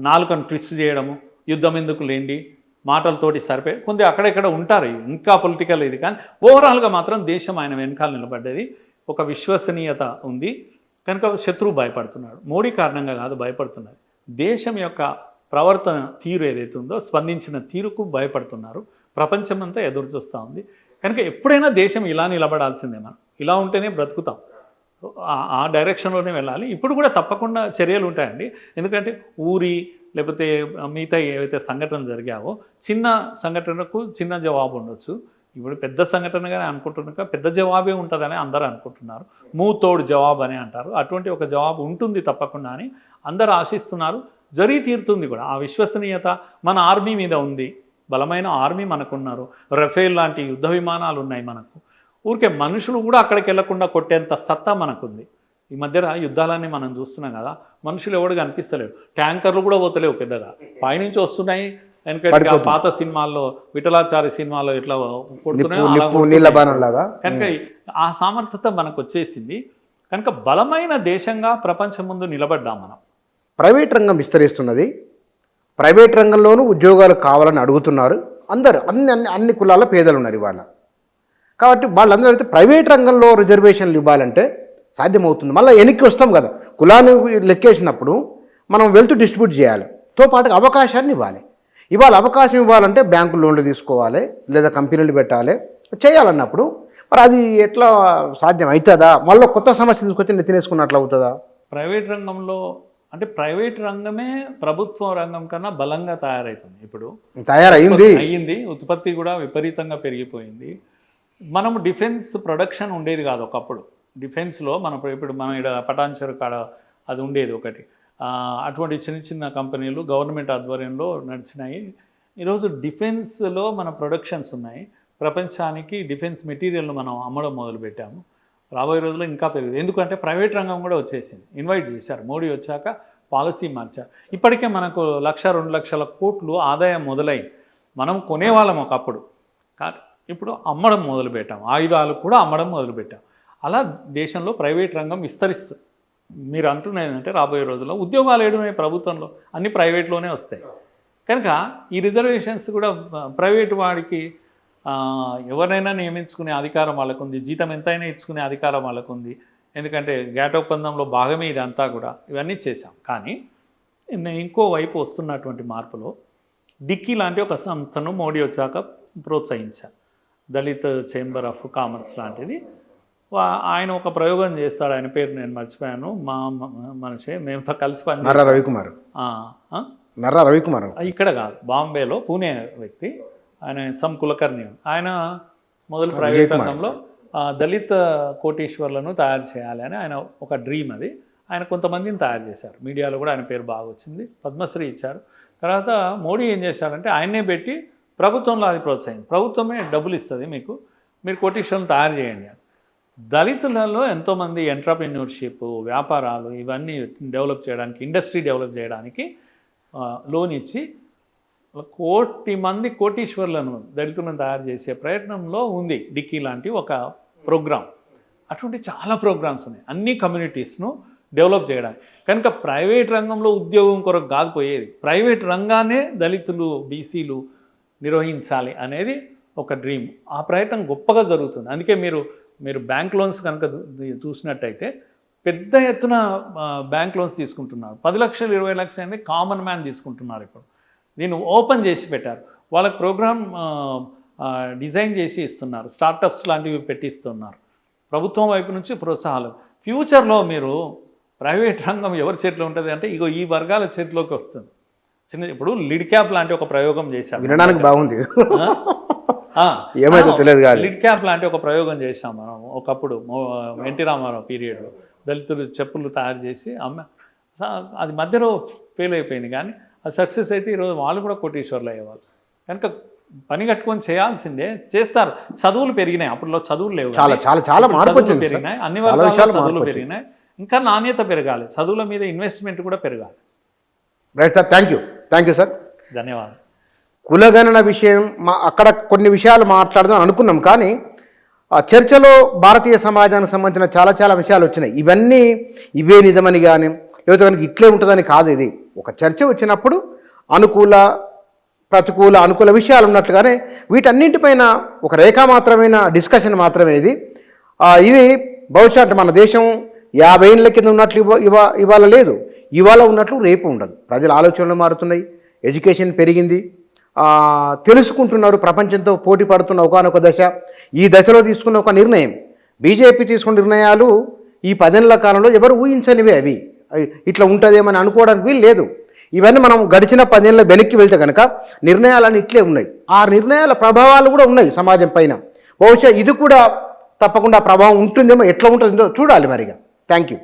నాలుకను ట్విస్ట్ చేయడము, యుద్ధం ఎందుకు లేండి, మాటలతోటి సరిపోయి కొంత అక్కడెక్కడ ఉంటారు ఇంకా పొలిటికల్ ఇది. కానీ ఓవరాల్గా మాత్రం దేశం ఆయన వెనకాల నిలబడ్డది. ఒక విశ్వసనీయత ఉంది. కనుక శత్రువు భయపడుతున్నాడు. మోడీ కారణంగా కాదు భయపడుతున్నారు. దేశం యొక్క ప్రవర్తన తీరు ఏదైతే ఉందో, స్పందించిన తీరుకు భయపడుతున్నారు. ప్రపంచమంతా ఎదురు చూస్తూ ఉంది. కనుక ఎప్పుడైనా దేశం ఇలా నిలబడాల్సిందే. మనం ఇలా ఉంటేనే బ్రతుకుతాం. ఆ డైరెక్షన్లోనే వెళ్ళాలి. ఇప్పుడు కూడా తప్పకుండా చర్యలు ఉంటాయండి. ఎందుకంటే ఊరి లేకపోతే మిగతా ఏవైతే సంఘటనలు జరిగావో, చిన్న సంఘటనకు చిన్న జవాబు ఉండొచ్చు. ఇప్పుడు పెద్ద సంఘటనగానే అనుకుంటున్నాక పెద్ద జవాబే ఉంటుందని అందరూ అనుకుంటున్నారు. మూతోడు జవాబు అని అంటారు. అటువంటి ఒక జవాబు ఉంటుంది తప్పకుండా అని అందరూ ఆశిస్తున్నారు. జరిగి తీరుతుంది కూడా. ఆ విశ్వసనీయత మన ఆర్మీ మీద ఉంది. బలమైన ఆర్మీ మనకున్నారు. రఫేల్ లాంటి యుద్ధ విమానాలు ఉన్నాయి మనకు. ఊరికే మనుషులు కూడా అక్కడికి వెళ్లకుండా కొట్టేంత సత్తా మనకుంది. ఈ మధ్యన యుద్ధాలన్నీ మనం చూస్తున్నాం కదా, మనుషులు ఎవడు కనిపిస్తలేవు. ట్యాంకర్లు కూడా పోతలేవు పెద్దగా, పైనుంచి వస్తున్నాయి. ఎందుకంటే పాత సినిమాల్లో, విఠలాచారి సినిమాలో ఎట్లా కొడుతున్నాయో కనుక ఆ సామర్థ్యత మనకు వచ్చేసింది. కనుక బలమైన దేశంగా ప్రపంచం ముందు నిలబడ్డాం మనం. ప్రైవేట్ రంగం విస్తరిస్తున్నది. ప్రైవేట్ రంగంలోనూ ఉద్యోగాలు కావాలని అడుగుతున్నారు అందరూ. అన్ని కులాల పేదలు ఉన్నారు ఇవాళ. కాబట్టి వాళ్ళందరూ అయితే ప్రైవేట్ రంగంలో రిజర్వేషన్లు ఇవ్వాలంటే సాధ్యమవుతుంది. మళ్ళీ వెనక్కి వస్తాం కదా, కులాన్ని లెక్కేసినప్పుడు మనం వెల్త్ డిస్ట్రిబ్యూట్ చేయాలి, తో పాటు అవకాశాన్ని ఇవ్వాలి. ఇవాళ అవకాశం ఇవ్వాలంటే బ్యాంకు లోన్లు తీసుకోవాలి, లేదా కంపెనీలు పెట్టాలి, చేయాలన్నప్పుడు మరి అది ఎట్లా సాధ్యం అవుతుందా? మళ్ళీ కొత్త సమస్య తీసుకొచ్చి నెత్తినేసుకున్నట్లు అవుతుందా? ప్రైవేట్ రంగంలో అంటే ప్రైవేట్ రంగమే ప్రభుత్వ రంగం కన్నా బలంగా తయారవుతుంది. ఇప్పుడు అయ్యింది. ఉత్పత్తి కూడా విపరీతంగా పెరిగిపోయింది. మనం డిఫెన్స్ ప్రొడక్షన్ ఉండేది కాదు ఒకప్పుడు. డిఫెన్స్లో ఇప్పుడు మనం ఇక్కడ పటాన్చెరు కాడ అది ఉండేది ఒకటి. అటువంటి చిన్న చిన్న కంపెనీలు గవర్నమెంట్ ఆధ్వర్యంలో నడిచినాయి. ఈరోజు డిఫెన్స్లో మన ప్రొడక్షన్స్ ఉన్నాయి. ప్రపంచానికి డిఫెన్స్ మెటీరియల్ను మనం అమ్మడం మొదలుపెట్టాము. రాబోయే రోజుల్లో ఇంకా పెరుగుతుంది. ఎందుకంటే ప్రైవేట్ రంగం కూడా వచ్చేసింది. ఇన్వైట్ చేశారు. మోడీ వచ్చాక పాలసీ మార్చారు. ఇప్పటికే మనకు 1-2 లక్షల కోట్లు ఆదాయం మొదలై మనం కొనేవాళ్ళం ఒకప్పుడు. ఇప్పుడు అమ్మడం మొదలుపెట్టాం. ఆయుధాలు కూడా అమ్మడం మొదలుపెట్టాం. అలా దేశంలో ప్రైవేట్ రంగం విస్తరిస్తుంది. మీరు అంటున్నది ఏంటంటే రాబోయే రోజుల్లో ఉద్యోగాలు ఏడున్నాయి ప్రభుత్వంలో, అన్నీ ప్రైవేట్లోనే వస్తాయి. కనుక ఈ రిజర్వేషన్స్ కూడా ప్రైవేట్ వాడికి ఎవరైనా నియమించుకునే అధికారం వాళ్ళకు ఉంది. జీతం ఎంతైనా ఇచ్చుకునే అధికారం వాళ్ళకు ఉంది. ఎందుకంటే గ్యాట్ ఒప్పందంలో భాగమే ఇదంతా కూడా. ఇవన్నీ చేశాం. కానీ ఇంకో వైపు వస్తున్నటువంటి మార్పులో డిక్కీ లాంటి ఒక సంస్థను మోడీ వచ్చాక ప్రోత్సహించారు. దళిత్ చేంబర్ ఆఫ్ కామర్స్ లాంటిది. ఆయన ఒక ప్రయోగం చేస్తాడు, ఆయన పేరు నేను మర్చిపోయాను, మా మనిషి, మేముతో కలిసి నర్రా రవికుమార్. నర్రా రవికుమార్ ఇక్కడ కాదు, బాంబేలో, పూణే వ్యక్తి ఆయన, సమ్ కులకర్ణి. ఆయన మొదలు ప్రైవేట్ రంగంలో దళిత కోటీశ్వర్లను తయారు చేయాలి అని ఆయన ఒక డ్రీమ్ అది. ఆయన కొంతమందిని తయారు చేశారు, మీడియాలో కూడా ఆయన పేరు బాగా వచ్చింది, పద్మశ్రీ ఇచ్చారు. తర్వాత మోడీ ఏం చేశారంటే ఆయన్నే పెట్టి ప్రభుత్వంలో అది ప్రోత్సహించి, ప్రభుత్వమే డబ్బులు ఇస్తుంది మీకు, మీరు కోటీశ్వర్లను తయారు చేయండి అని. దళితులలో ఎంతోమంది ఎంటర్‌ప్రెన్యూర్‌షిప్, వ్యాపారాలు ఇవన్నీ డెవలప్ చేయడానికి, ఇండస్ట్రీ డెవలప్ చేయడానికి లోన్ ఇచ్చి 1 కోటి మంది కోటీశ్వర్లను, దళితులను తయారు చేసే ప్రయత్నంలో ఉంది డిక్కీ లాంటి ఒక ప్రోగ్రామ్. అటువంటి చాలా ప్రోగ్రామ్స్ ఉన్నాయి అన్ని కమ్యూనిటీస్ను డెవలప్ చేయడానికి. కనుక ప్రైవేట్ రంగంలో ఉద్యోగం కొరకు కాదు పోయేది, ప్రైవేట్ రంగాన్నే దళితులు, బీసీలు నిర్వహించాలి అనేది ఒక డ్రీమ్. ఆ ప్రయత్నం గొప్పగా జరుగుతుంది. అందుకే మీరు బ్యాంక్ లోన్స్ కనుక చూసినట్టయితే పెద్ద ఎత్తున బ్యాంక్ లోన్స్ తీసుకుంటున్నారు. 10 లక్షలు 20 లక్షలు అనేది కామన్ మ్యాన్ తీసుకుంటున్నారు. ఇప్పుడు దీన్ని ఓపెన్ చేసి పెట్టారు, వాళ్ళకి ప్రోగ్రామ్ డిజైన్ చేసి ఇస్తున్నారు, స్టార్టప్స్ లాంటివి పెట్టిస్తున్నారు. ప్రభుత్వం వైపు నుంచి ప్రోత్సాహాలు. ఫ్యూచర్లో మీరు ప్రైవేట్ రంగం ఎవరి చేతిలో ఉంటుంది అంటే ఇగో ఈ వర్గాల చేతిలోకి వస్తుంది. ఇప్పుడు లిడ్ క్యాప్ లాంటి ఒక ప్రయోగం చేశారు, వినడానికి బాగుంది, ఏమైతే తెలియదు కానీ లిడ్ క్యాప్ లాంటి ఒక ప్రయోగం చేశాం మనం ఒకప్పుడు ఎన్టీ రామారావు పీరియడ్లో. దళితులు చెప్పులు తయారు చేసి అది మధ్యలో ఫెయిల్ అయిపోయింది, కానీ అది సక్సెస్ అయితే ఈరోజు వాళ్ళు కూడా కోటీశ్వర్లు అయ్యేవాళ్ళు. కనుక పని కట్టుకొని చేయాల్సిందే, చేస్తారు. చదువులు పెరిగినాయి, అప్పట్లో చదువులు లేవు, చాలా మార్పు పెరిగినాయి, అన్ని వర్గాల చదువులు పెరిగినాయి. ఇంకా నాణ్యత పెరగాలి, చదువుల మీద ఇన్వెస్ట్మెంట్ కూడా పెరగాలి. Right sir, thank you sir, ధన్యవాదాలు. కులగణన విషయం అక్కడ కొన్ని విషయాలు మాట్లాడదాం అనుకున్నాం, కానీ ఆ చర్చలో భారతీయ సమాజానికి సంబంధించిన చాలా విషయాలు వచ్చినాయి. ఇవే నిజమని కానీ లేకపోతే కనుక ఇట్లే ఉంటుందని కాదు. ఇది ఒక చర్చ వచ్చినప్పుడు అనుకూల అనుకూల విషయాలు ఉన్నట్లుగానే వీటన్నింటిపైన ఒక రేఖా మాత్రమైన డిస్కషన్ మాత్రమే ఇది. బహుశా మన దేశం 50 ఏళ్ళ కింద ఉన్నట్లు ఇవాళ లేదు, ఇవాళ ఉన్నట్లు రేపు ఉండదు. ప్రజల ఆలోచనలు మారుతున్నాయి, ఎడ్యుకేషన్ పెరిగింది, తెలుసుకుంటున్నారు, ప్రపంచంతో పోటీ పడుతున్న ఒకానొక దశ. ఈ దశలో తీసుకున్న ఒక నిర్ణయం, బీజేపీ తీసుకున్న నిర్ణయాలు ఈ 10 ఏళ్ల కాలంలో ఎవరు ఊహించనివే. అవి ఇట్లా ఉంటుందేమని అనుకోవడానికి వీలు లేదు. ఇవన్నీ మనం గడిచిన 10 ఏళ్ళ వెనక్కి వెళ్తే కనుక నిర్ణయాలన్నీ ఇట్లే ఉన్నాయి. ఆ నిర్ణయాల ప్రభావాలు కూడా ఉన్నాయి సమాజం పైన. బహుశా ఇది కూడా తప్పకుండా ప్రభావం ఉంటుందేమో, ఎట్లా ఉంటుందో చూడాలి మరిగా. Thank you.